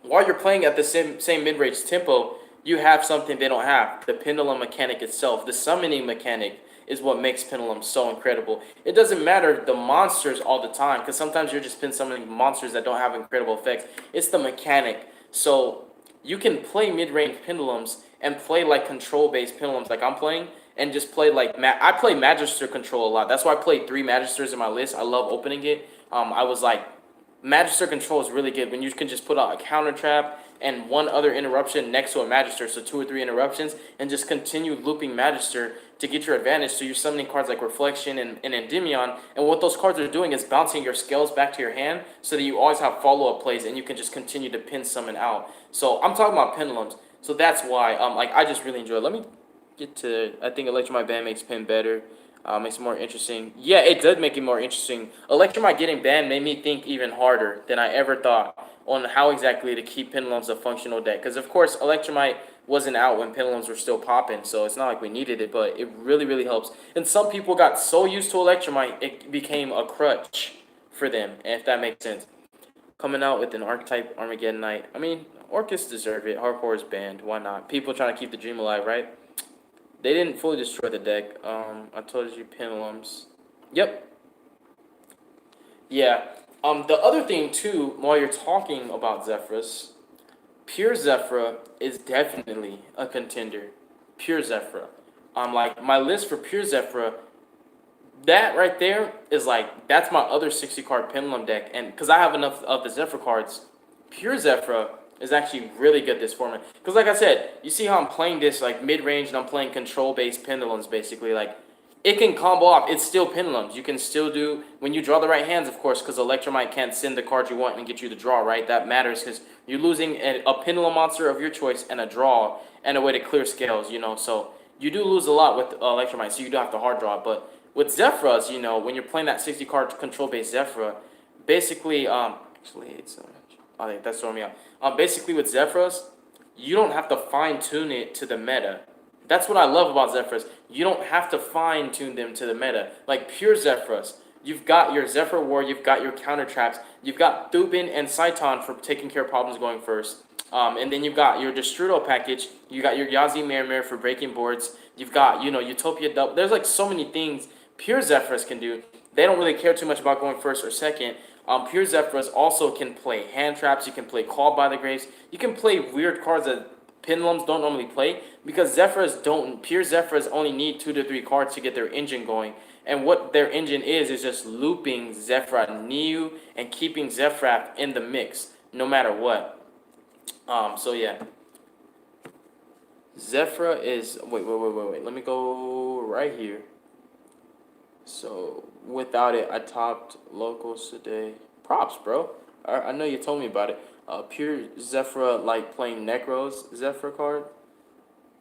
while you're playing at the same mid-range tempo, you have something they don't have. The pendulum mechanic itself, the summoning mechanic, is what makes Pendulum so incredible. It doesn't matter the monsters all the time, because sometimes you're just pin summoning monsters that don't have incredible effects. It's the mechanic. So you can play mid-range Pendulums and play like control-based Pendulums like I'm playing, and just play like I play Magister control a lot. That's why I played 3 Magisters in my list. I love opening it. I was like, Magister control is really good when you can just put out a counter trap and one other interruption next to a Magister, so 2 or 3 interruptions, and just continue looping Magister to get your advantage. So you're summoning cards like Reflection and Endymion, and what those cards are doing is bouncing your scales back to your hand so that you always have follow-up plays and you can just continue to pin summon out. So I'm talking about Pendulums. So that's why like I just really enjoy it. Let me get to, I think Electromite ban makes Pin better. Makes it more interesting. Yeah, it did make it more interesting. Electromite getting banned made me think even harder than I ever thought on how exactly to keep Pendulums a functional deck. Because, of course, Electromite wasn't out when Pendulums were still popping, so it's not like we needed it, but it really helps. And some people got so used to Electromite, it became a crutch for them, if that makes sense. Coming out with an Archetype Armageddon Knight. I mean, Orcus deserve it. Hardcore is banned. Why not? People trying to keep the dream alive, right? They didn't fully destroy the deck. I told you Pendulums. Yep. Yeah. The other thing too, while you're talking about Zephrys, Pure Zephyr is definitely a contender. Pure Zephyr. Like my list for Pure Zephyr, that right there is like, that's my other 60 card Pendulum deck, and because I have enough of the Zephyr cards, Pure Zephyr is actually really good this format. Because like I said, you see how I'm playing this like mid-range and I'm playing control-based Pendulums basically. Like, it can combo off. It's still Pendulums. You can still do, when you draw the right hands, of course, because Electromite can't send the cards you want and get you the draw, right? That matters because you're losing a Pendulum monster of your choice and a draw and a way to clear scales, So you do lose a lot with Electromite, so you do have to hard draw. But with Zephyrs, when you're playing that 60 card control-based Zephyr, basically, actually, it's, I think that's throwing me out. Basically, with Zephyrs, you don't have to fine-tune it to the meta. That's what I love about Zephyrs. You don't have to fine-tune them to the meta. Like pure Zephyrs, you've got your Zephyr War, you've got your counter traps, you've got Thubin and Saiton for taking care of problems going first. And then you've got your Destrudo package, you got your Yazi Mirror for breaking boards, you've got, Utopia Double. There's like so many things pure Zephyrs can do. They don't really care too much about going first or second. Pure Zephyrs also can play hand traps, you can play Called by the Graves, you can play weird cards that Pendulums don't normally play, because pure Zephyrs only need 2 to 3 cards to get their engine going. And what their engine is just looping Zephyr Neo and keeping Zephyr in the mix, no matter what. So yeah. Zephyr is, wait. Let me go right here. So without it, I topped locals today. Props, bro. I know you told me about it. Pure Zephyr, like playing Necro's Zephyr card.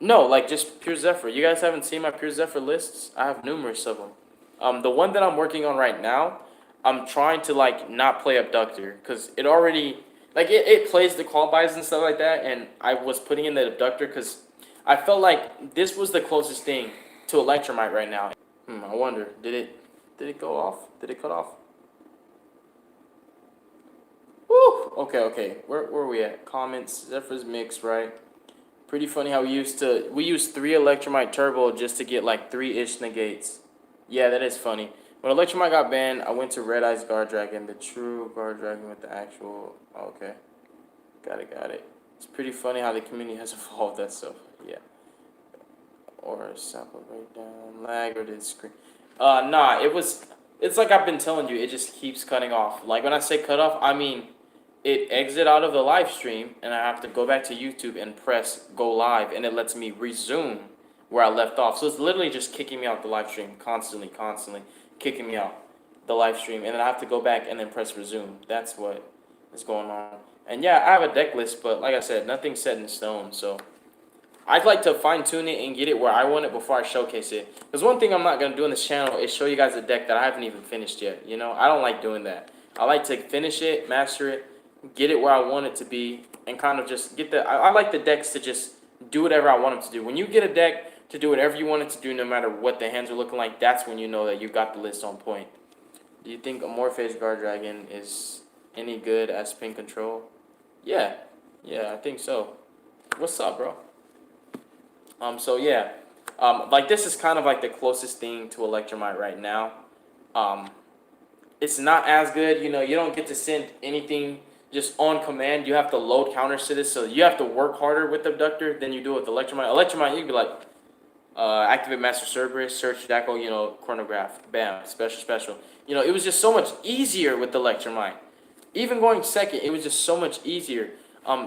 No, like just Pure Zephyr. You guys haven't seen my Pure Zephyr lists? I have numerous of them. The one that I'm working on right now, I'm trying to like not play Abductor because it already like it plays the call buys and stuff like that, and I was putting in the Abductor because I felt like this was the closest thing to Electromite right now. I wonder, did it go off? Did it cut off? Woo! Okay. Where are we at? Comments. Zephyr's mix, right? Pretty funny how we used 3 Electromite Turbo just to get like 3-ish negates. Yeah, that is funny. When Electromite got banned, I went to Red Eyes Guard Dragon, the true Guard Dragon with the actual. Okay, got it. It's pretty funny how the community has evolved that stuff. Yeah. Or sample breakdown, lag, or did screen? Nah, it's like I've been telling you, it just keeps cutting off. Like when I say cut off, I mean it exit out of the live stream and I have to go back to YouTube and press go live and it lets me resume where I left off. So it's literally just kicking me out the live stream constantly kicking me out the live stream and then I have to go back and then press resume. That's what is going on. And yeah, I have a deck list, but like I said, nothing's set in stone. So I'd like to fine tune it and get it where I want it before I showcase it. Because one thing I'm not going to do on this channel is show you guys a deck that I haven't even finished yet. You know, I don't like doing that. I like to finish it, master it, get it where I want it to be, and kind of just get the... I like the decks to just do whatever I want them to do. When you get a deck to do whatever you want it to do, no matter what the hands are looking like, that's when you know that you got the list on point. Do you think Amorphous Guard Dragon is any good as pin control? Yeah, I think so. What's up, bro? So yeah, like this is kind of like the closest thing to Electromite right now. It's not as good, you know, you don't get to send anything just on command. You have to load counters to this, so you have to work harder with Abductor than you do with Electromite. Electromite, you can be like, activate Master Cerberus, search Daco, you know, chronograph, bam, special. You know, it was just so much easier with Electromite. Even going second, it was just so much easier.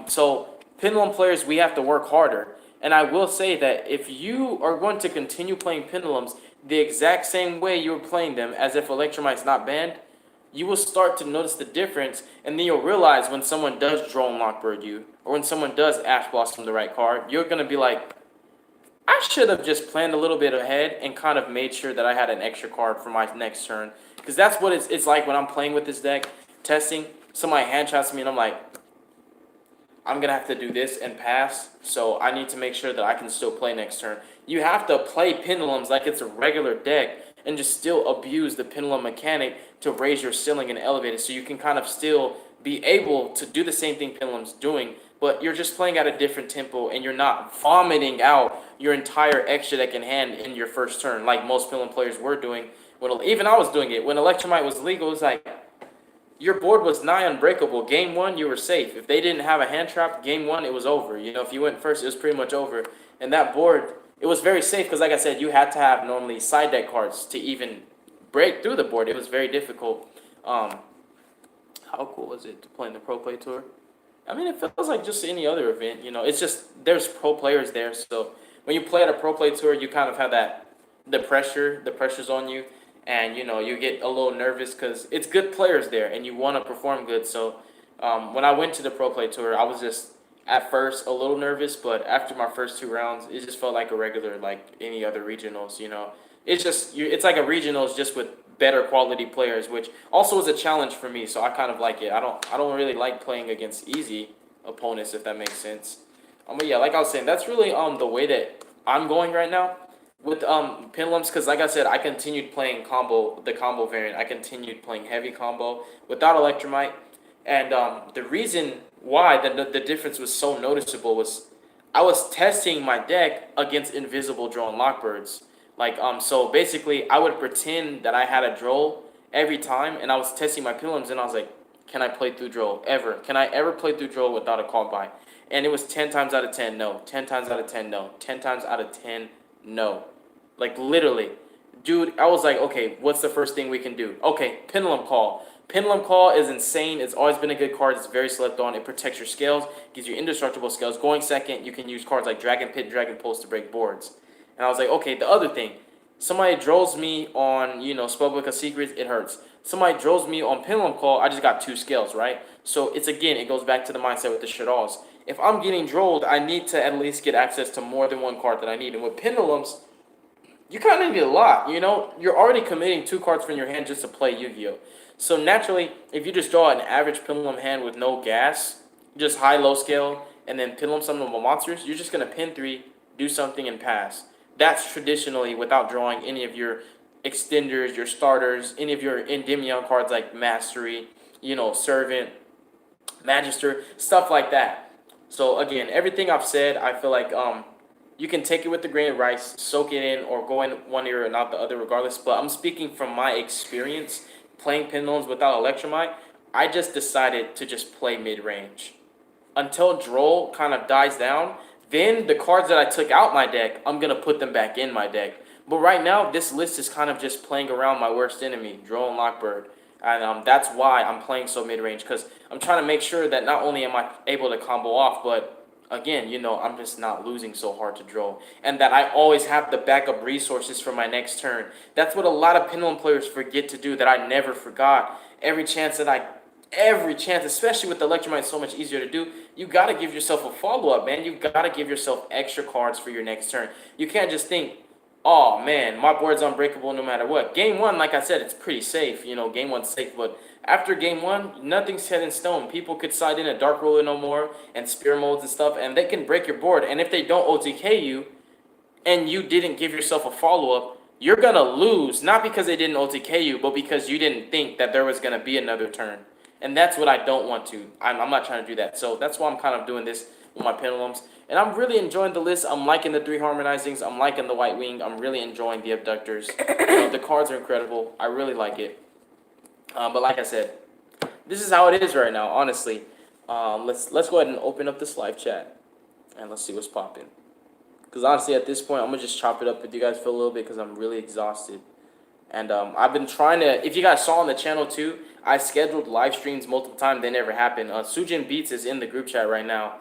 So Pendulum players, we have to work harder. And I will say that if you are going to continue playing Pendulums the exact same way you were playing them as if Electromite's not banned, you will start to notice the difference, and then you'll realize when someone does Drone Lockbird you, or when someone does Ash Blossom the right card, you're going to be like, I should have just planned a little bit ahead and kind of made sure that I had an extra card for my next turn. Because that's what it's like when I'm playing with this deck, testing, somebody hand traps me and I'm like, I'm going to have to do this and pass, so I need to make sure that I can still play next turn. You have to play Pendulums like it's a regular deck and just still abuse the Pendulum mechanic to raise your ceiling and elevate it so you can kind of still be able to do the same thing Pendulum's doing, but you're just playing at a different tempo and you're not vomiting out your entire extra deck in hand in your first turn like most Pendulum players were doing. Even I was doing it. When Electromite was legal, it was like, your board was nigh unbreakable. Game 1, you were safe. If they didn't have a hand trap, game 1, it was over. You know, if you went first, it was pretty much over. And that board, it was very safe because, like I said, you had to have normally side deck cards to even break through the board. It was very difficult. How cool was it to play in the Pro Play Tour? I mean, it feels like just any other event. You know, it's just there's pro players there. So when you play at a Pro Play Tour, you kind of have the pressure's on you. And, you know, you get a little nervous because it's good players there and you want to perform good. So when I went to the Pro Play Tour, I was just at first a little nervous. But after my first 2 rounds, it just felt like a regular, like any other regionals, you know. It's like a regionals just with better quality players, which also is a challenge for me. So I kind of like it. I don't really like playing against easy opponents, if that makes sense. But yeah, like I was saying, that's really the way that I'm going right now with Pendulums, because like I said, I continued playing the combo variant. I continued playing heavy combo without Electromite, and the reason why the difference was so noticeable was I was testing my deck against invisible drone lockbirds. Like so basically I would pretend that I had a droll every time, and I was testing my Pendulums, and I was like, can I play through droll ever? Can I ever play through droll without a call by? And it was 10 times out of 10 no, 10 times out of 10 no, 10 times out of 10 no. Like, literally. Dude, I was like, okay, what's the first thing we can do? Okay, Pendulum Call. Pendulum Call is insane. It's always been a good card. It's very slept on. It protects your scales, gives you indestructible scales. Going second, you can use cards like Dragon Pit, Dragon Pulse to break boards. And I was like, okay, the other thing. Somebody drills me on, you know, Spellbook of Secrets, it hurts. Somebody drills me on Pendulum Call, I just got 2 scales, right? So it's, again, it goes back to the mindset with the Shadalls. if I'm getting drolled, I need to at least get access to more than one card that I need. And with pendulums, you kind of need a lot. You know, you're already committing 2 cards from your hand just to play Yu-Gi-Oh. So naturally, if you just draw an average pendulum hand with no gas, just high low scale, and then pendulum summon monsters, you're just gonna pin 3, do something, and pass. That's traditionally without drawing any of your extenders, your starters, any of your Endymion cards like Mastery, you know, Servant, Magister, stuff like that. So again, everything I've said, I feel like you can take it with a grain of rice, soak it in, or go in one ear and out the other, regardless. But I'm speaking from my experience playing pendulums without Electromite. I just decided to just play mid range until Droll kind of dies down. Then the cards that I took out my deck, I'm gonna put them back in my deck. But right now, this list is kind of just playing around my worst enemy, Droll and Lockbird. And that's why I'm playing so mid-range, because I'm trying to make sure that not only am I able to combo off, but again, you know, I'm just not losing so hard to Droll. And that I always have the backup resources for my next turn. That's what a lot of Pendulum players forget to do that I never forgot. Every chance, especially with the Electromite, so much easier to do. You got to give yourself a follow-up, man. You got to give yourself extra cards for your next turn. You can't just think, oh, man, my board's unbreakable no matter what. Game 1, like I said, it's pretty safe. You know, Game 1's safe, but after Game 1, nothing's set in stone. People could side in a Dark Roller no more and Spear Molds and stuff, and they can break your board. And if they don't OTK you, and you didn't give yourself a follow-up, you're going to lose, not because they didn't OTK you, but because you didn't think that there was going to be another turn. And that's what I don't want to. I'm not trying to do that. So that's why I'm kind of doing this with my pendulums. And I'm really enjoying the list. I'm liking the 3 harmonizings. I'm liking the White Wing. I'm really enjoying the abductors. The cards are incredible. I really like it. But like I said, this is how it is right now, honestly. Let's go ahead and open up this live chat. And let's see what's popping. Because honestly, at this point, I'm going to just chop it up with you guys for a little bit because I'm really exhausted. And I've been trying to, if you guys saw on the channel too, I scheduled live streams multiple times. They never happened. Sujin Beats is in the group chat right now.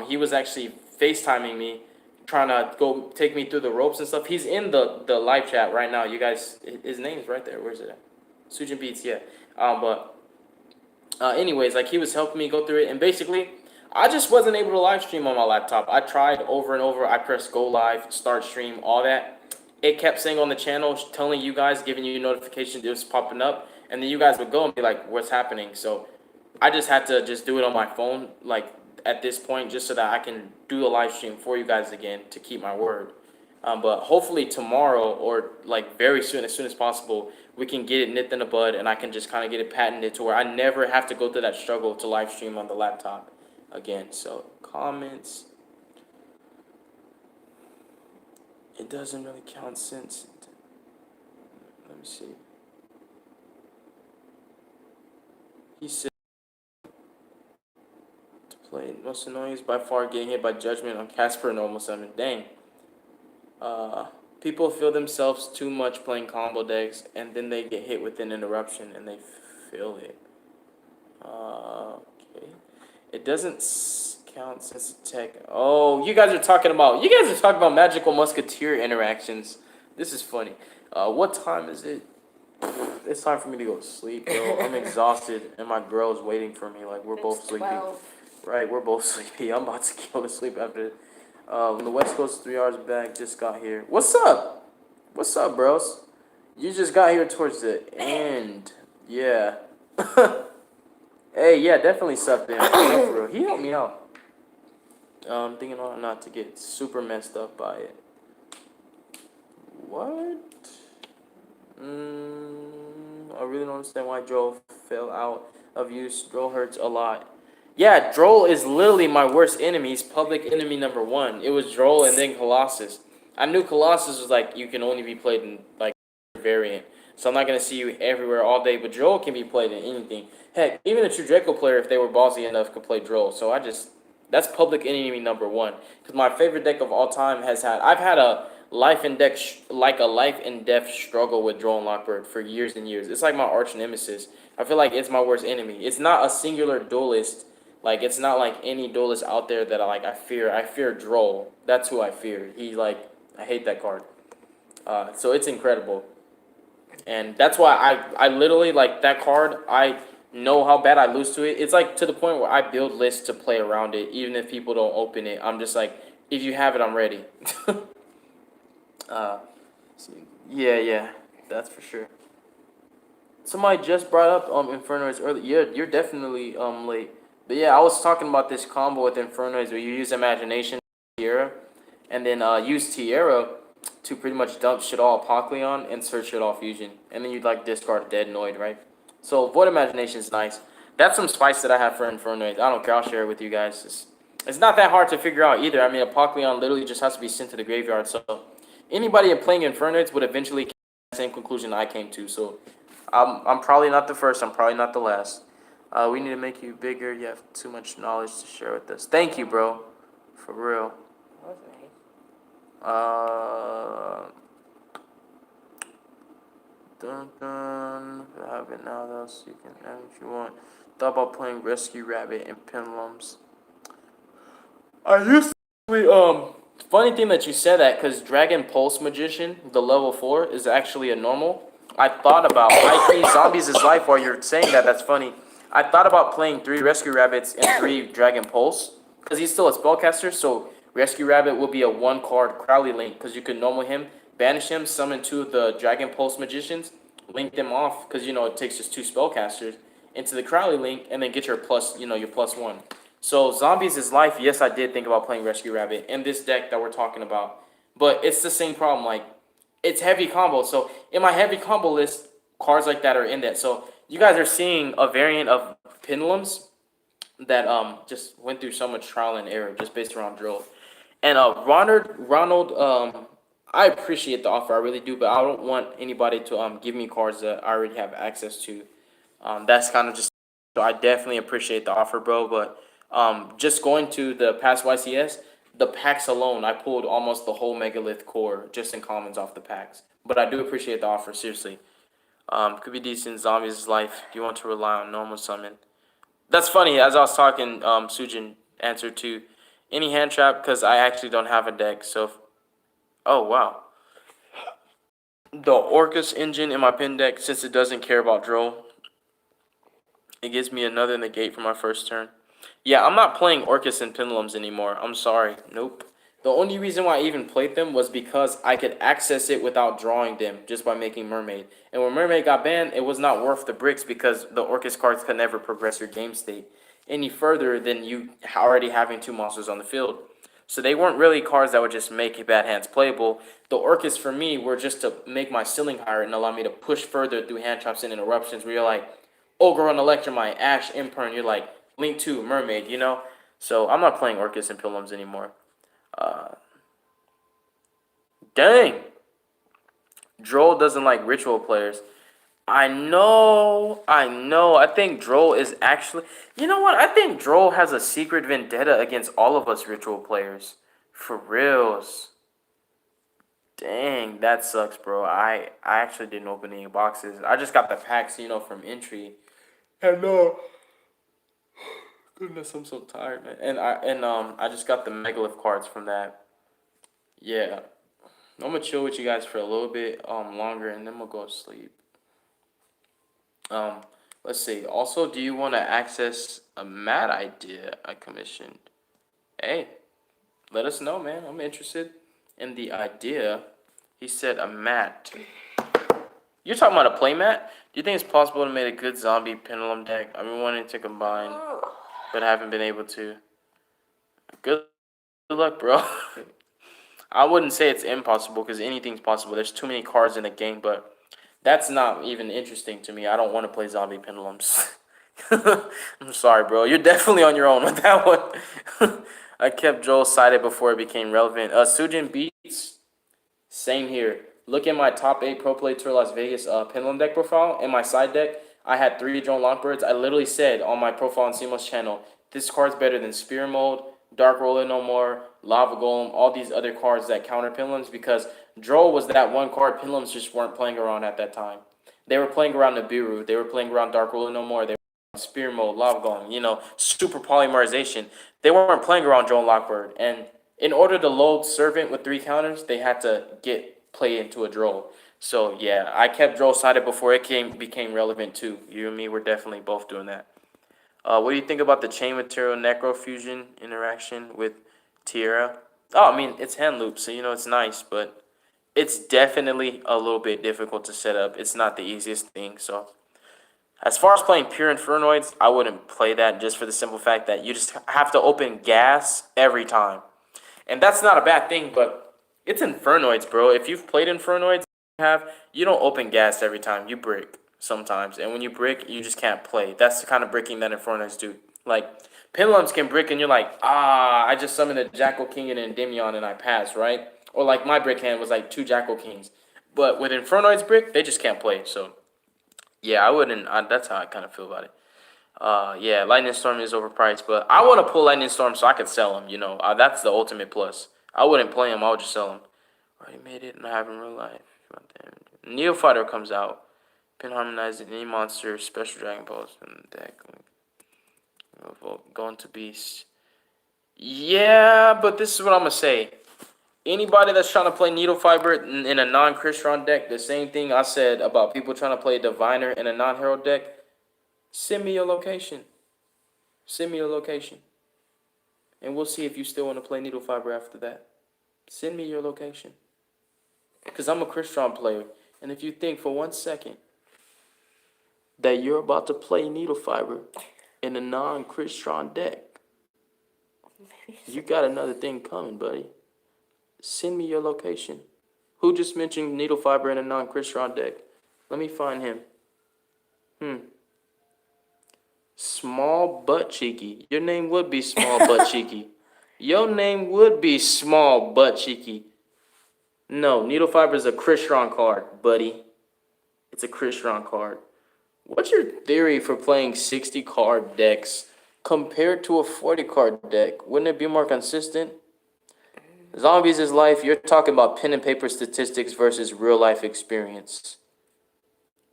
He was actually FaceTiming me, trying to go take me through the ropes and stuff. He's in the live chat right now. You guys, his name's right there. Where's it at? Sujin Beats, yeah. Anyways, like he was helping me go through it. And basically, I just wasn't able to live stream on my laptop. I tried over and over. I pressed go live, start stream, all that. It kept saying on the channel, telling you guys, giving you notifications, it was popping up. And then you guys would go and be like, what's happening? So I just had to just do it on my phone, like at this point, just so that I can do the live stream for you guys again to keep my word. But hopefully tomorrow or like very soon, as soon as possible, we can get it nipped in the bud and I can just kind of get it patented to where I never have to go through that struggle to live stream on the laptop again. So comments. It doesn't really count since. Let me see. He said to play most annoying is by far getting hit by judgment on Casper normal summon. Dang. People feel themselves too much playing combo decks and then they get hit with an interruption and they feel it. Okay. It doesn't count since tech. Oh, you guys are talking about Magical Musketeer interactions. This is funny. What time is it? It's time for me to go to sleep, bro. I'm exhausted, and my girl's waiting for me. Like we're both sleepy. 12. Right, we're both sleepy. I'm about to go to sleep after. The West Coast 3 hours back. Just got here. What's up? What's up, bros? You just got here towards the end. Yeah. Hey, yeah, definitely sucked in. For real. He helped me out. Thinking on not to get super messed up by it. What? I really don't understand why Droll fell out of use. Droll hurts a lot. Yeah, Droll is literally my worst enemy. He's public enemy number 1. It was Droll and then Colossus. I knew Colossus was like, you can only be played in like variant. So I'm not going to see you everywhere all day. But Droll can be played in anything. Heck, even a true Draco player, if they were ballsy enough, could play Droll. So that's public enemy number 1. Because my favorite deck of all time I've had a life and death struggle with Droll and Lockbird for years and years. It's like my arch nemesis. I feel like it's my worst enemy. It's not a singular duelist. Like, it's not like any duelist out there that I fear. I fear Droll. That's who I fear. I hate that card. So it's incredible. And that's why I literally, like, that card, know how bad I lose to it. It's like to the point where I build lists to play around it, even if people don't open it. I'm just like, if you have it, I'm ready. uh, yeah, that's for sure. Somebody just brought up Infernoids earlier. Yeah, you're definitely late. But yeah, I was talking about this combo with Infernoids where you use Imagination Tierra, and then use Tierra to pretty much dump shit all Apollyon and search shit all Fusion, and then you'd like discard Dead Noid, right? So Void Imagination is nice. That's some spice that I have for Infernoids. I don't care. I'll share it with you guys. It's not that hard to figure out either. I mean, Apollyon literally just has to be sent to the graveyard. So anybody playing Infernoids would eventually come to the same conclusion I came to. So I'm probably not the first. I'm probably not the last. We need to make you bigger. You have too much knowledge to share with us. Thank you, bro. For real. That was nice. Dun dun. If you have it now, though, so you can have if you want. Thought about playing Rescue Rabbit and Pendulums. I used to funny thing that you said that because Dragon Pulse Magician, the level 4, is actually a normal. I thought about I3 Zombies is Life while you're saying that. That's funny. I thought about playing 3 Rescue Rabbits and 3 Dragon Pulse because he's still a spellcaster. So Rescue Rabbit will be a 1-card Crowley link because you can normal him, banish him, summon 2 of the Dragon Pulse Magicians, link them off because it takes just 2 spellcasters into the Crowley link, and then get your your +1. So Zombies is Life. Yes, I did think about playing Rescue Rabbit in this deck that we're talking about, but it's the same problem. Like, it's heavy combo. So in my heavy combo list, cards like that are in that. So you guys are seeing a variant of Pendulums that just went through so much trial and error just based around drill. And Ronald, I appreciate the offer, I really do, but I don't want anybody to give me cards that I already have access to. That's kind of just, so I definitely appreciate the offer, bro. But just going to the past YCS, the packs alone, I pulled almost the whole Megalith core just in commons off the packs. But I do appreciate the offer, seriously. Could be decent. Zombies' Life. Do you want to rely on normal summon? That's funny. As I was talking, Sujin answered to any hand trap because I actually don't have a deck. So, oh wow, the Orcus engine in my pin deck, since it doesn't care about drill, it gives me another negate for my first turn. Yeah, I'm not playing Orcus and Pendulums anymore. I'm sorry. Nope. The only reason why I even played them was because I could access it without drawing them just by making Mermaid. And when Mermaid got banned, it was not worth the bricks because the Orcus cards could never progress your game state any further than you already having 2 monsters on the field. So they weren't really cards that would just make bad hands playable. The Orcus for me were just to make my ceiling higher and allow me to push further through hand traps and interruptions where you're like, Ogre on Electromite, Ash, Imper, and you're like, Link 2, Mermaid, So I'm not playing Orcus and Pendulums anymore. Dang. Droll doesn't like ritual players. I know. I think Droll is actually... You know what? I think Droll has a secret vendetta against all of us ritual players. For reals. Dang, that sucks, bro. I actually didn't open any boxes. I just got the packs, from entry. And goodness, I'm so tired, man. And I just got the Megalith cards from that. Yeah. I'm gonna chill with you guys for a little bit longer, and then we'll go to sleep. Let's see. Also, do you want to access a mad idea I commissioned? Hey, let us know, man. I'm interested in the idea. He said a mat. You're talking about a play mat? Do you think it's possible to make a good zombie pendulum deck? I've been wanting to combine, but I haven't been able to. Good luck, bro. I wouldn't say it's impossible because anything's possible. There's too many cards in the game, but that's not even interesting to me. I don't want to play zombie pendulums. I'm sorry, bro. You're definitely on your own with that one. I kept Joel cited before it became relevant. Sujin Beats, same here. Look at my top 8 Pro Play Tour Las Vegas pendulum deck profile. In my side deck, I had 3 Drone Longbirds. I literally said on my profile on Seamless channel, this card's better than Spear Mode, Dark Roller No More, Lava Golem, all these other cards that counter pendulums because Droll was that one card pendulums just weren't playing around at that time. They were playing around Nibiru. They were playing around Dark Roller No More. They were Spear Mode, Lava Golem, super polymerization. They weren't playing around Drone Lockbird. And in order to load Servant with 3 counters, they had to play into a Droll. So yeah, I kept Droll sided before it became relevant too. You and me were definitely both doing that. What do you think about the chain material necrofusion interaction with Tierra? Oh, I mean it's hand loop, so it's nice, but it's definitely a little bit difficult to set up. It's not the easiest thing. So as far as playing pure Infernoids, I wouldn't play that just for the simple fact that you just have to open gas every time. And that's not a bad thing, but it's Infernoids, bro. If you've played Infernoids, you don't open gas every time. You brick sometimes. And when you brick, you just can't play. That's the kind of bricking that Infernoids do. Like, Pendulums can brick and you're like, I just summoned a Jackal King and an Endymion and I pass, right? Or like my brick hand was like 2 Jackal Kings. But with Infernoids brick, they just can't play. So, yeah, I wouldn't. That's how I kind of feel about it. Yeah, Lightning Storm is overpriced, but I want to pull Lightning Storm so I can sell them. That's the ultimate plus. I wouldn't play them. I would just sell them. Already made it, and I have in real life. Neofighter comes out. Pin harmonized any monster, special Dragon Balls in the deck. Going to Beast. Yeah, but this is what I'm gonna say. Anybody that's trying to play Needle Fiber in a non-Crystron deck, the same thing I said about people trying to play Diviner in a non-Herald deck. Send me your location. Send me your location. And we'll see if you still want to play Needle Fiber after that. Send me your location. Because I'm a Crystron player. And if you think for 1 second that you're about to play Needle Fiber in a non-Crystron deck, you got another thing coming, buddy. Send me your location. Who just mentioned Needle Fiber in a non-Crystron deck? Let me find him. Small Butt Cheeky. Your name would be Small Butt Cheeky. Your name would be Small Butt Cheeky. No, Needle Fiber is a Crystron card, buddy. It's a Crystron card. What's your theory for playing 60 card decks compared to a 40 card deck? Wouldn't it be more consistent? Zombies is life. You're talking about pen and paper statistics versus real life experience.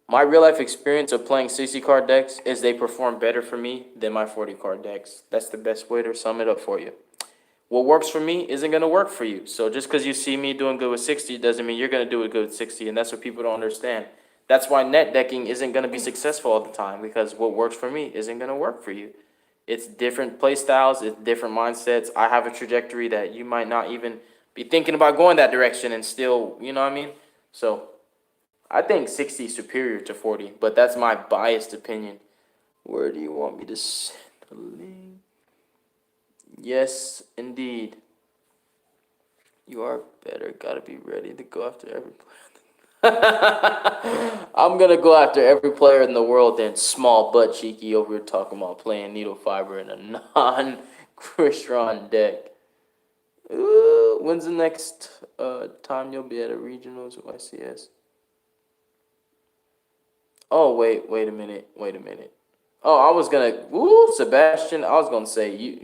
My real life experience of playing 60 card decks is they perform better for me than my 40 card decks. That's the best way to sum it up for you. What works for me isn't going to work for you. So just because you see me doing good with 60 doesn't mean you're going to do it good with 60. And that's what people don't understand. That's why net decking isn't going to be successful all the time, because what works for me isn't going to work for you. It's different play styles. It's different mindsets. I have a trajectory that you might not even be thinking about going that direction and still, you know what I mean? So I think 60 is superior to 40, but that's my biased opinion. Where do you want me to send the link? Yes, indeed. You are better. Gotta be ready to go after every player. I'm gonna go after every player in the world then. Small Butt Cheeky over here talking about playing Needle Fiber in a non-Crystron deck. Ooh, when's the next time you'll be at a regionals or YCS? Oh, wait a minute. Oh, I was gonna, Sebastian, I was gonna say,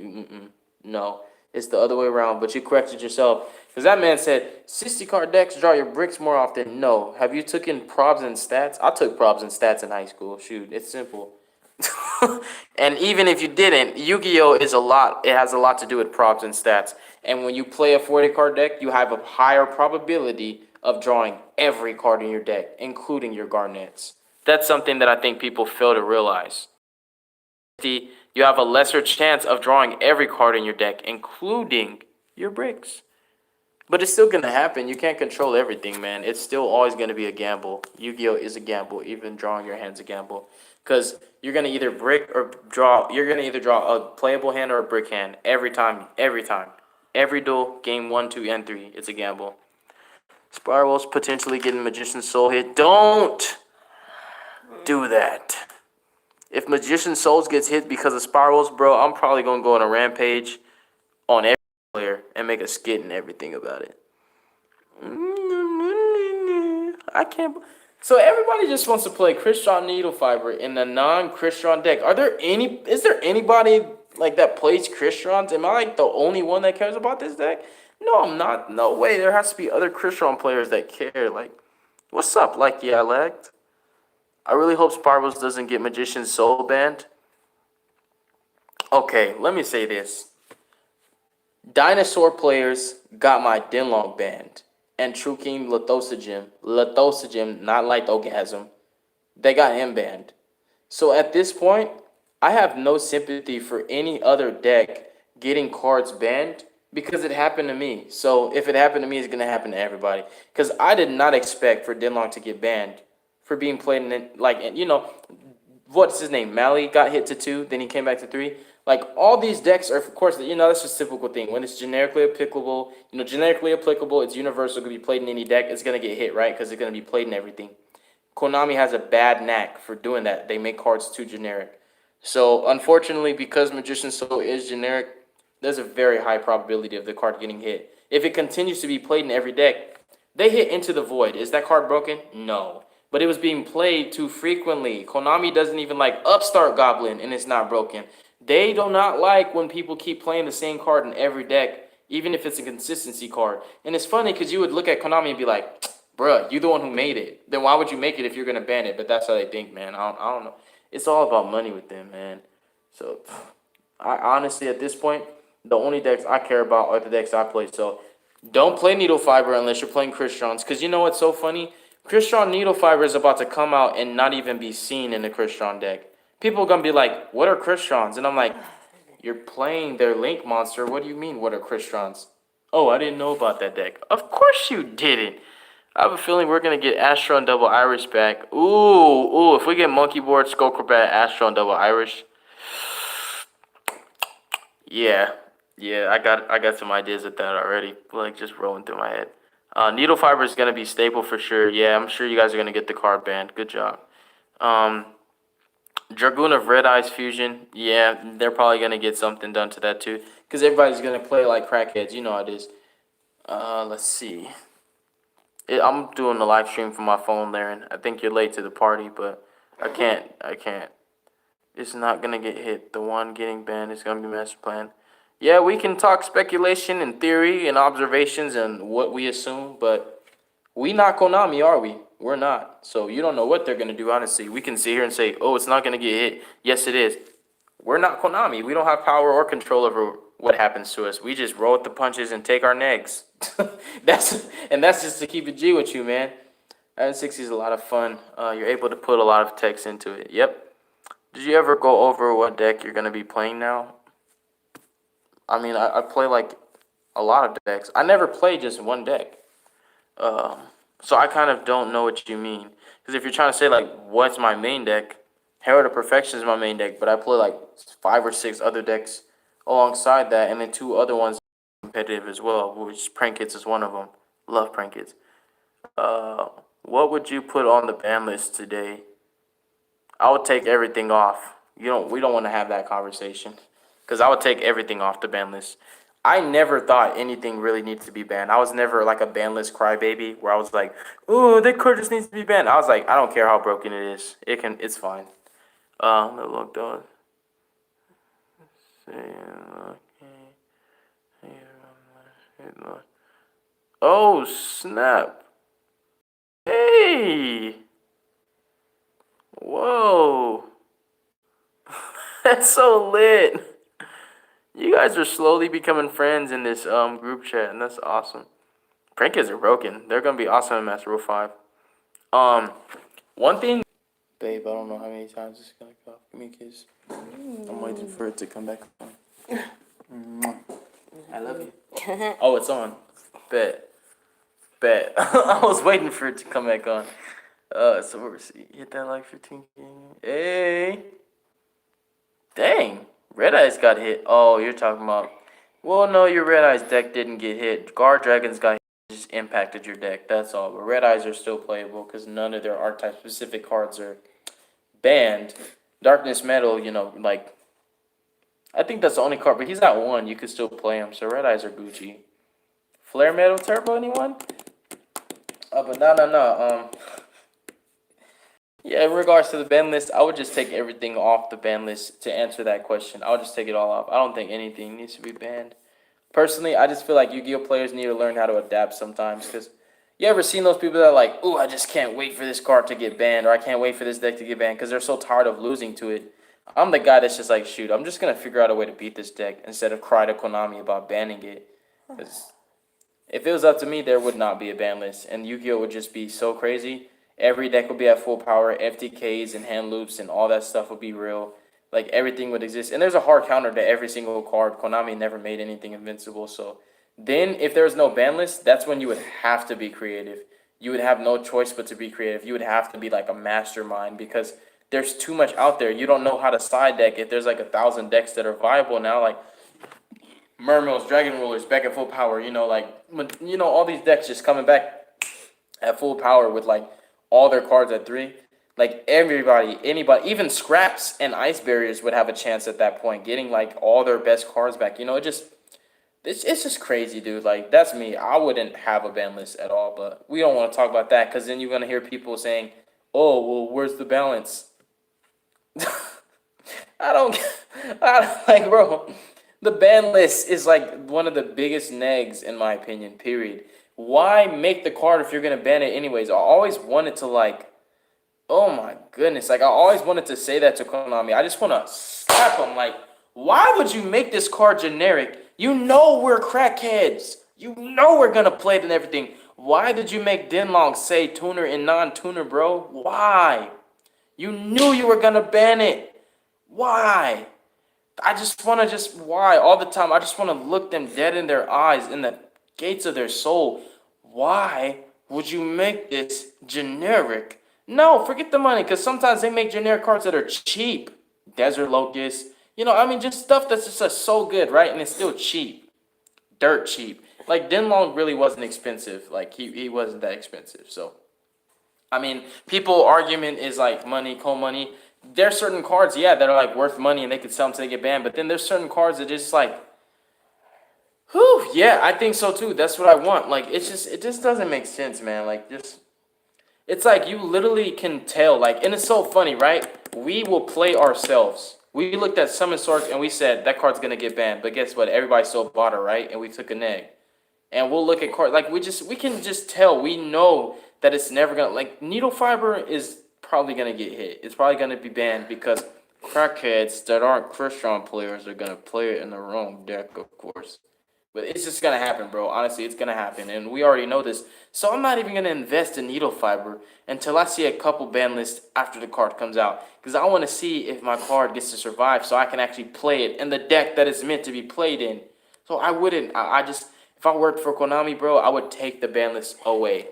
no, it's the other way around, but you corrected yourself. Because that man said, 60 card decks draw your bricks more often. No. Have you taken probs and stats? I took probs and stats in high school. Shoot, it's simple. And even if you didn't, Yu-Gi-Oh! It has a lot to do with probs and stats. And when you play a 40 card deck, you have a higher probability of drawing every card in your deck, including your Garnets. That's something that I think people fail to realize. You have a lesser chance of drawing every card in your deck, including your bricks. But it's still going to happen. You can't control everything, man. It's still always going to be a gamble. Yu-Gi-Oh! Is a gamble. Even drawing your hand's a gamble. Because you're going to either brick or draw. You're going to either draw a playable hand or a brick hand. Every time. Every duel, game 1, 2, and 3. It's a gamble. Spirals potentially getting Magician's Soul hit. Don't do that. If Magician's Souls gets hit because of Spirals, bro, I'm probably going to go on a rampage on every player and make a skit and everything about it. I can't. So everybody just wants to play Crystron Needle Fiber in a non-Crystron deck. Is there anybody like that plays Crystrons? Am I like the only one that cares about this deck? No, I'm not. No way. There has to be other Crystron players that care. Like, what's up? Like, yeah, I lagged. I really hope Spirals doesn't get Magician's Soul banned. Okay, let me say this. Dinosaur players got my Dinlong banned. and True King Lithosagem, not Lithogasm. They got him banned. So at this point, I have no sympathy for any other deck getting cards banned because it happened to me. So if it happened to me, it's gonna happen to everybody. Because I did not expect for Dinlong to get banned for being played in it, like, you know, what's his name? Mally got hit to 2, then he came back to 3. Like, all these decks are, of course, you know, that's just a typical thing. When it's generically applicable, it's universal, could be played in any deck, it's going to get hit, right? Because it's going to be played in everything. Konami has a bad knack for doing that. They make cards too generic. So, unfortunately, because Magician's Soul is generic, there's a very high probability of the card getting hit. If it continues to be played in every deck, they hit Into the Void. Is that card broken? No. But it was being played too frequently. Konami doesn't even like Upstart Goblin, and it's not broken. They do not like when people keep playing the same card in every deck, even if it's a consistency card. And it's funny because you would look at Konami and be like, bruh, you the one who made it. Then why would you make it if you're going to ban it? But that's how they think, man. I don't know. It's all about money with them, man. So, I honestly, at this point, the only decks I care about are the decks I play. So, don't play Needle Fiber unless you're playing Christians. Because you know what's so funny? Christian Needle Fiber is about to come out and not even be seen in the Christian deck. People are going to be like, what are Christians? And I'm like, you're playing their Link monster. What do you mean, what are Christians? Oh, I didn't know about that deck. Of course you didn't. I have a feeling we're going to get Astro and Double Irish back. Ooh, if we get Monkey Board, Skull Crobat, Astro and Double Irish. Yeah, I got some ideas at that already. Like, just rolling through my head. Needle Fiber is going to be staple for sure. Yeah, I'm sure you guys are going to get the card banned. Good job. Dragoon of Red Eyes Fusion. Yeah, they're probably going to get something done to that too. Because everybody's going to play like crackheads. You know how it is. Let's see. I'm doing the live stream from my phone there, and I think you're late to the party, but I can't. It's not going to get hit. The one getting banned is going to be Master Plan. Yeah, we can talk speculation and theory and observations and what we assume, but we not Konami, are we? We're not. So you don't know what they're going to do, honestly. We can sit here and say, oh, it's not going to get hit. Yes, it is. We're not Konami. We don't have power or control over what happens to us. We just roll with the punches and take our negs. that's just to keep it G with you, man. Iron 60 is a lot of fun. You're able to put a lot of text into it. Yep. Did you ever go over what deck you're going to be playing now? I mean, I play like a lot of decks. I never play just one deck. So I kind of don't know what you mean. Because if you're trying to say, like, what's my main deck, Herald of Perfection is my main deck, but I play like 5 or 6 other decks alongside that, and then 2 other ones competitive as well, which Prank Hits is one of them. Love Prank Hits. What would you put on the ban list today? I would take everything off. We don't want to have that conversation. Because I would take everything off the ban list. I never thought anything really needs to be banned. I was never like a ban list crybaby where I was like, "Ooh, that card just needs to be banned." I was like, I don't care how broken it is. It's fine. Look though. Oh snap! Hey, whoa, that's so lit. You guys are slowly becoming friends in this group chat, and that's awesome. Prank kids are broken. They're gonna be awesome in Master Rule 5. One thing, babe, I don't know how many times it's gonna go. Give me a kiss. I'm waiting for it to come back on. I love you. Oh, it's on. Bet. I was waiting for it to come back on. So we're see. Hit that like 15. Hey. Dang. Red Eyes got hit. Oh, you're talking about. Well, no, your Red Eyes deck didn't get hit. Guard Dragons got hit. Just impacted your deck. That's all. But Red Eyes are still playable because none of their archetype specific cards are banned. Darkness Metal, like. I think that's the only card, but he's at 1. You could still play him. So Red Eyes are Gucci. Flare Metal Turbo, anyone? But no. Yeah, in regards to the ban list, I would just take everything off the ban list to answer that question. I would just take it all off. I don't think anything needs to be banned. Personally, I just feel like Yu-Gi-Oh! Players need to learn how to adapt sometimes. Because you ever seen those people that are like, ooh, I just can't wait for this card to get banned, or I can't wait for this deck to get banned because they're so tired of losing to it. I'm the guy that's just like, shoot, I'm just going to figure out a way to beat this deck instead of cry to Konami about banning it. Because If it was up to me, there would not be a ban list, and Yu-Gi-Oh would just be so crazy. Every deck would be at full power, FTKs and hand loops and all that stuff would be real. Like everything would exist, and there's a hard counter to every single card. Konami never made anything invincible, so then if there was no ban list, that's when you would have to be creative. You would have no choice but to be creative. You would have to be like a mastermind because there's too much out there. You don't know how to side deck if there's like 1,000 decks that are viable now. Like Mermills, Dragon Rulers back at full power, all these decks just coming back at full power with like all their cards at 3. Like anybody, even Scraps and Ice Barriers would have a chance at that point, getting like all their best cards back. It's just crazy, dude. Like that's me. I wouldn't have a ban list at all, but we don't want to talk about that because then you're gonna hear people saying, "Oh, well, where's the balance?" I don't, like, bro. The ban list is like one of the biggest negs in my opinion, period. Why make the card if you're going to ban it anyways? I always wanted to like, oh my goodness. Like I always wanted to say that to Konami. I just want to slap them. Like, why would you make this card generic? You know we're crackheads. You know we're going to play it and everything. Why did you make Denlong say tuner and non-tuner, bro? Why? You knew you were going to ban it. Why? I just want to why? All the time, I just want to look them dead in their eyes, in the gates of their soul. Why would you make this generic? No, forget the money, because sometimes they make generic cards that are cheap. Desert Locust, just stuff that's just so good, right? And it's still cheap. Dirt cheap. Like, Denlong really wasn't expensive. Like, he wasn't that expensive, so. People argument is like money, cold money. There's certain cards, that are like worth money and they could sell them until they get banned. But then there's certain cards that just like, whew, yeah, I think so too. That's what I want. Like, it just doesn't make sense, man. Like, it's like you literally can tell. Like, and it's so funny, right? We will play ourselves. We looked at Summon Swords and we said that card's gonna get banned. But guess what? Everybody still bought it, right? And we took a neg. And we'll look at cards like we can just tell. We know that it's never gonna, like, Needle Fiber is probably gonna get hit. It's probably gonna be banned because crackheads that aren't Christian players are gonna play it in the wrong deck, of course. But it's just gonna happen, bro. Honestly, it's gonna happen, and we already know this. So I'm not even gonna invest in Needle Fiber until I see a couple ban lists after the card comes out, because I want to see if my card gets to survive, so I can actually play it in the deck that it's meant to be played in. So I wouldn't. I just, if I worked for Konami, bro, I would take the ban list away.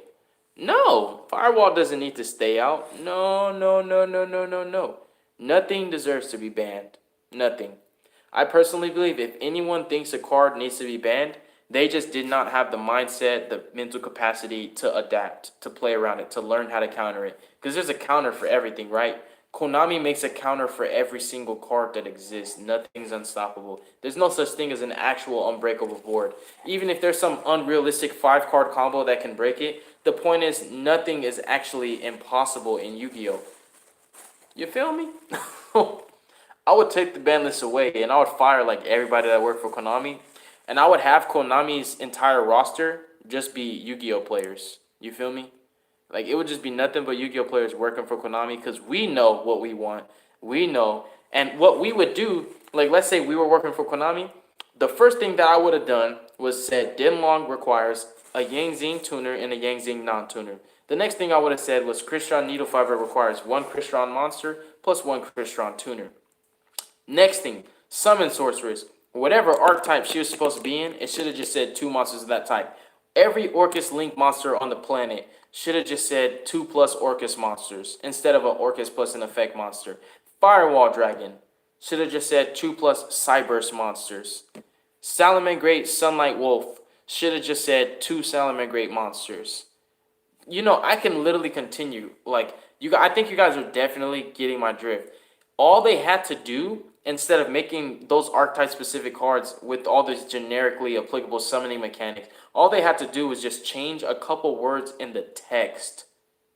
No, Firewall doesn't need to stay out. No, no, no, no, no, no, no. Nothing deserves to be banned. Nothing. I personally believe if anyone thinks a card needs to be banned, they just did not have the mindset, the mental capacity to adapt, to play around it, to learn how to counter it. Because there's a counter for everything, right? Konami makes a counter for every single card that exists. Nothing's unstoppable. There's no such thing as an actual unbreakable board. Even if there's some unrealistic 5-card combo that can break it, the point is nothing is actually impossible in Yu-Gi-Oh! You feel me? I would take the ban list away and I would fire like everybody that worked for Konami. And I would have Konami's entire roster just be Yu-Gi-Oh! Players. You feel me? Like, it would just be nothing but Yu-Gi-Oh! Players working for Konami because we know what we want. We know. And what we would do, like, let's say we were working for Konami, the first thing that I would have done was said Denlong requires a Yang Zing tuner and a Yang Zing non-tuner. The next thing I would have said was Christian Needle Fiber requires 1 Christian monster plus 1 Christian tuner. Next thing, Summon Sorceress. Whatever archetype she was supposed to be in, it should have just said 2 monsters of that type. Every Orcus Link monster on the planet should have just said 2+ Orcus monsters instead of an Orcus plus an effect monster. Firewall Dragon should have just said 2+ Cyburst monsters. Salamangreat Sunlight Wolf should have just said 2 Salamangreat monsters. I can literally continue. Like, I think you guys are definitely getting my drift. All they had to do, instead of making those archetype specific cards with all this generically applicable summoning mechanics, all they had to do was just change a couple words in the text.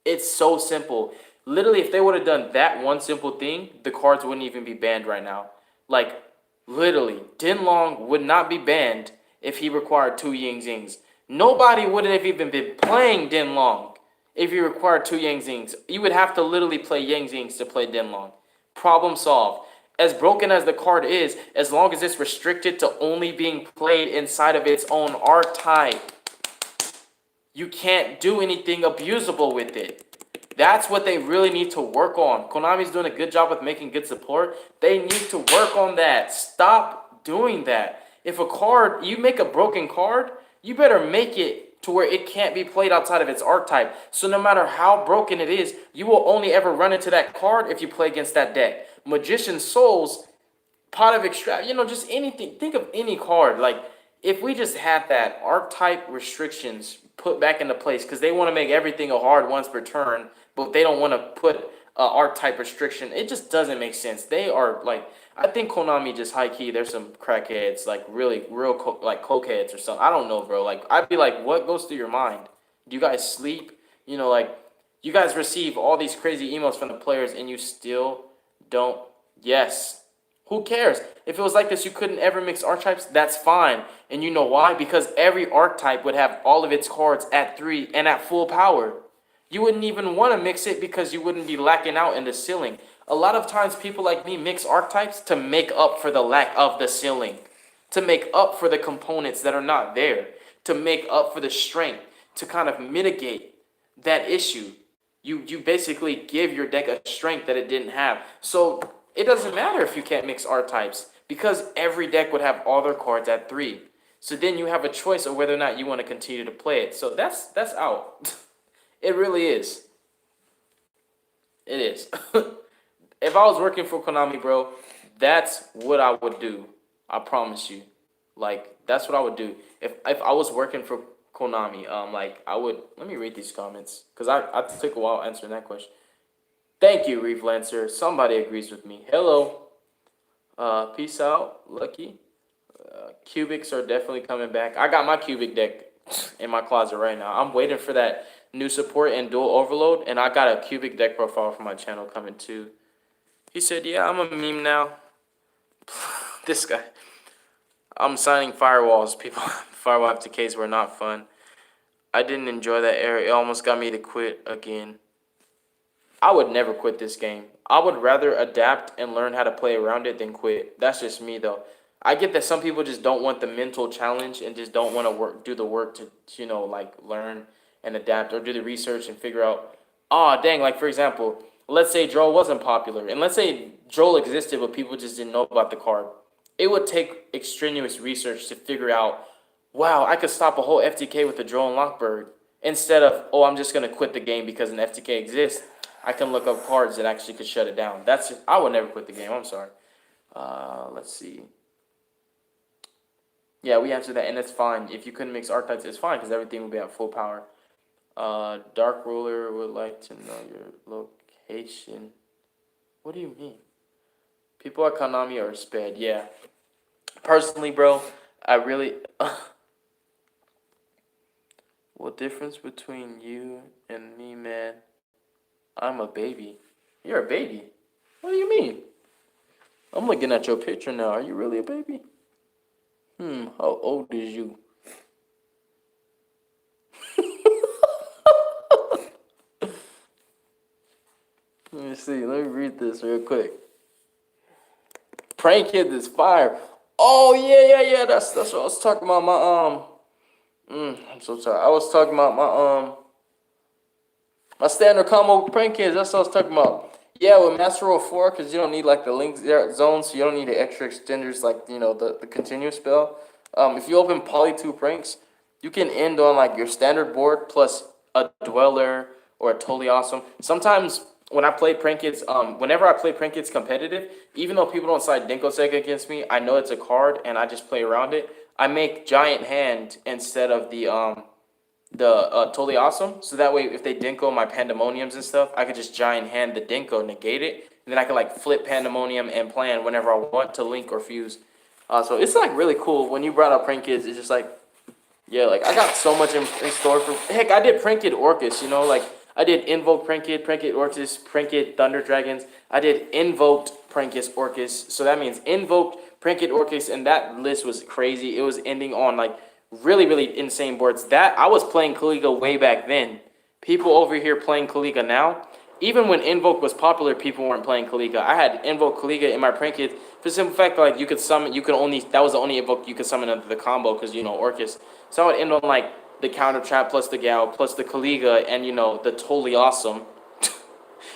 It's so simple. Literally, if they would have done that one simple thing, the cards wouldn't even be banned right now. Like, literally, Denlong would not be banned if he required 2 Yang Zings. Nobody would have even been playing Denlong if he required 2 Yang Zings. You would have to literally play Yang Zings to play Denlong. Problem solved. As broken as the card is, as long as it's restricted to only being played inside of its own archetype, You can't do anything abusable with it. That's what they really need to work on. Konami's doing a good job with making good support. They need to work on that. Stop doing that. If a card, you make a broken card, you better make it to where it can't be played outside of its archetype. So no matter how broken it is, you will only ever run into that card if you play against that deck. Magician Souls, Pot of Extract, just anything. Think of any card. Like, if we just had that archetype restrictions put back into place, because they want to make everything a hard once per turn, but they don't want to put a archetype restriction. It just doesn't make sense. They are like, I think Konami just high key. There's some crackheads, like really real like cokeheads or something. I don't know, bro. Like, I'd be like, what goes through your mind? Do you guys sleep? Like, you guys receive all these crazy emails from the players, and you still don't. Yes. Who cares? If it was like this, you couldn't ever mix archetypes, that's fine. And you know why? Because every archetype would have all of its cards at 3 and at full power. You wouldn't even want to mix it because you wouldn't be lacking out in the ceiling. A lot of times people like me mix archetypes to make up for the lack of the ceiling, to make up for the components that are not there, to make up for the strength, to kind of mitigate that issue. You basically give your deck a strength that it didn't have. So it doesn't matter if you can't mix archetypes because every deck would have all their cards at 3. So then you have a choice of whether or not you want to continue to play it. So that's out. It really is. It is. If I was working for Konami, bro, that's what I would do. I promise you. Like, that's what I would do. If I was working for Konami, I would, let me read these comments because I took a while answering that question. Thank you, Reef Lancer. Somebody agrees with me. Hello. Peace out, Lucky. Cubics are definitely coming back. I got my cubic deck in my closet right now. I'm waiting for that new support and dual overload, and I got a cubic deck profile for my channel coming too. He said, yeah, I'm a meme now. This guy. I'm signing firewalls, people. Firewall FTKs were not fun. I didn't enjoy that era. It almost got me to quit again. I would never quit this game. I would rather adapt and learn how to play around it than quit. That's just me, though. I get that some people just don't want the mental challenge and just don't want to do the work to, learn and adapt or do the research and figure out, dang, like, for example, let's say Droll wasn't popular. And let's say Droll existed, but people just didn't know about the card. It would take extraneous research to figure out, wow, I could stop a whole FTK with a Droll and Lockbird. Instead of, I'm just going to quit the game because an FTK exists. I can look up cards that actually could shut it down. I would never quit the game. I'm sorry. Let's see. Yeah, we answered that, and it's fine. If you couldn't mix archetypes, it's fine because everything will be at full power. Dark Ruler would like to know your location. What do you mean? People at Konami are sped. Yeah. Personally, bro, I really... What difference between you and me, man? I'm a baby. You're a baby? What do you mean? I'm looking at your picture now. Are you really a baby? How old is you? Let me see. Let me read this real quick. Prank Kid is fire. Oh, yeah. That's what I was talking about. I'm so sorry. I was talking about my standard combo Prank Kids. That's what I was talking about. Yeah, with Master Roll 4, because you don't need, like, the link zone, so you don't need the extra extenders, like, the continuous spell. If you open Poly 2 Pranks, you can end on, like, your standard board plus a Dweller or a Totally Awesome. Sometimes when I play Prank Kids, whenever I play Prank Kids competitive, even though people don't side Dinko Sega against me, I know it's a card, and I just play around it. I make Giant Hand instead of the Totally Awesome, so that way if they Dinko my Pandemoniums and stuff, I could just Giant Hand the Dinko, negate it, and then I could like flip Pandemonium and plan whenever I want to link or fuse. So it's like really cool. When you brought up Prank Kids, it's just like, yeah, like I got so much in store for. Heck, I did Prank Kid Orcus, like I did Invoke Prank Kid Orcus, Prank Kid Thunder Dragons. I did Invoked Prank Kid Orcus, so that means Invoked Prank Kid Orcus, and that list was crazy. It was ending on like really, really insane boards. That I was playing Kaliga way back then. People over here playing Kaliga now. Even when Invoke was popular, people weren't playing Kaliga. I had Invoke Kaliga in my Prank Kid for the simple fact that that was the only Invoke you could summon under the combo because Orcus. So I would end on like the counter trap plus the gal plus the Kaliga and the totally awesome,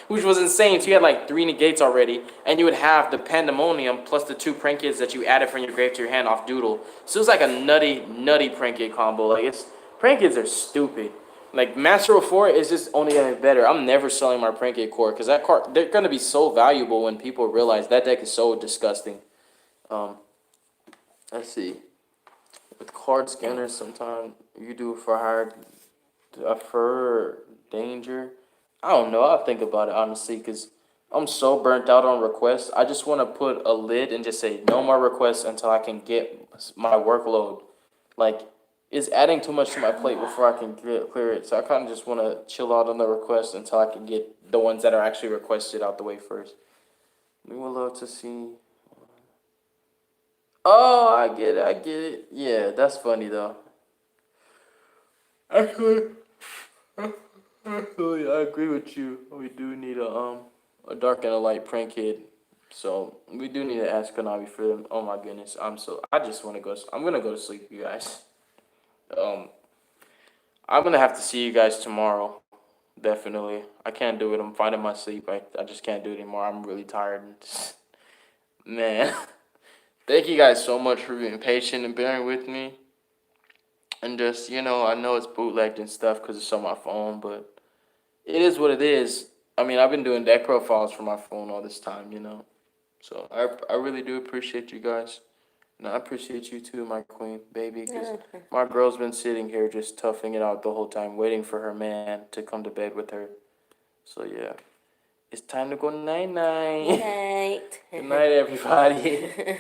which was insane. So you had like 3 negates already, and you would have the pandemonium plus the 2 prank that you added from your grave to your hand off doodle. So it was like a nutty prank combo. Like prank are stupid. Like Master of 4 is just only getting better. I'm never selling my prank core because that card they're gonna be so valuable when people realize that deck is so disgusting. Let's see. With card scanners, sometimes you do for hard, for danger. I don't know. I'll think about it honestly, because I'm so burnt out on requests. I just want to put a lid and just say no more requests until I can get my workload. Like, it's adding too much to my plate before I can clear it. So I kind of just want to chill out on the requests until I can get the ones that are actually requested out the way first. We would love to see. Oh, I get it. Yeah, that's funny though. Actually, I agree with you. We do need a dark and a light prank kid. So we do need to ask Konami for them. Oh my goodness, I just want to go. I'm gonna go to sleep, you guys. I'm gonna have to see you guys tomorrow. Definitely, I can't do it. I'm finding my sleep. I just can't do it anymore. I'm really tired. Man, thank you guys so much for being patient and bearing with me. And just, I know it's bootlegged and stuff because it's on my phone, but it is what it is. I mean, I've been doing deck profiles for my phone all this time, So I really do appreciate you guys. And I appreciate you too, my queen, baby, because my girl's been sitting here just toughing it out the whole time, waiting for her man to come to bed with her. So, yeah. It's time to go night-night. Night. Good night, everybody.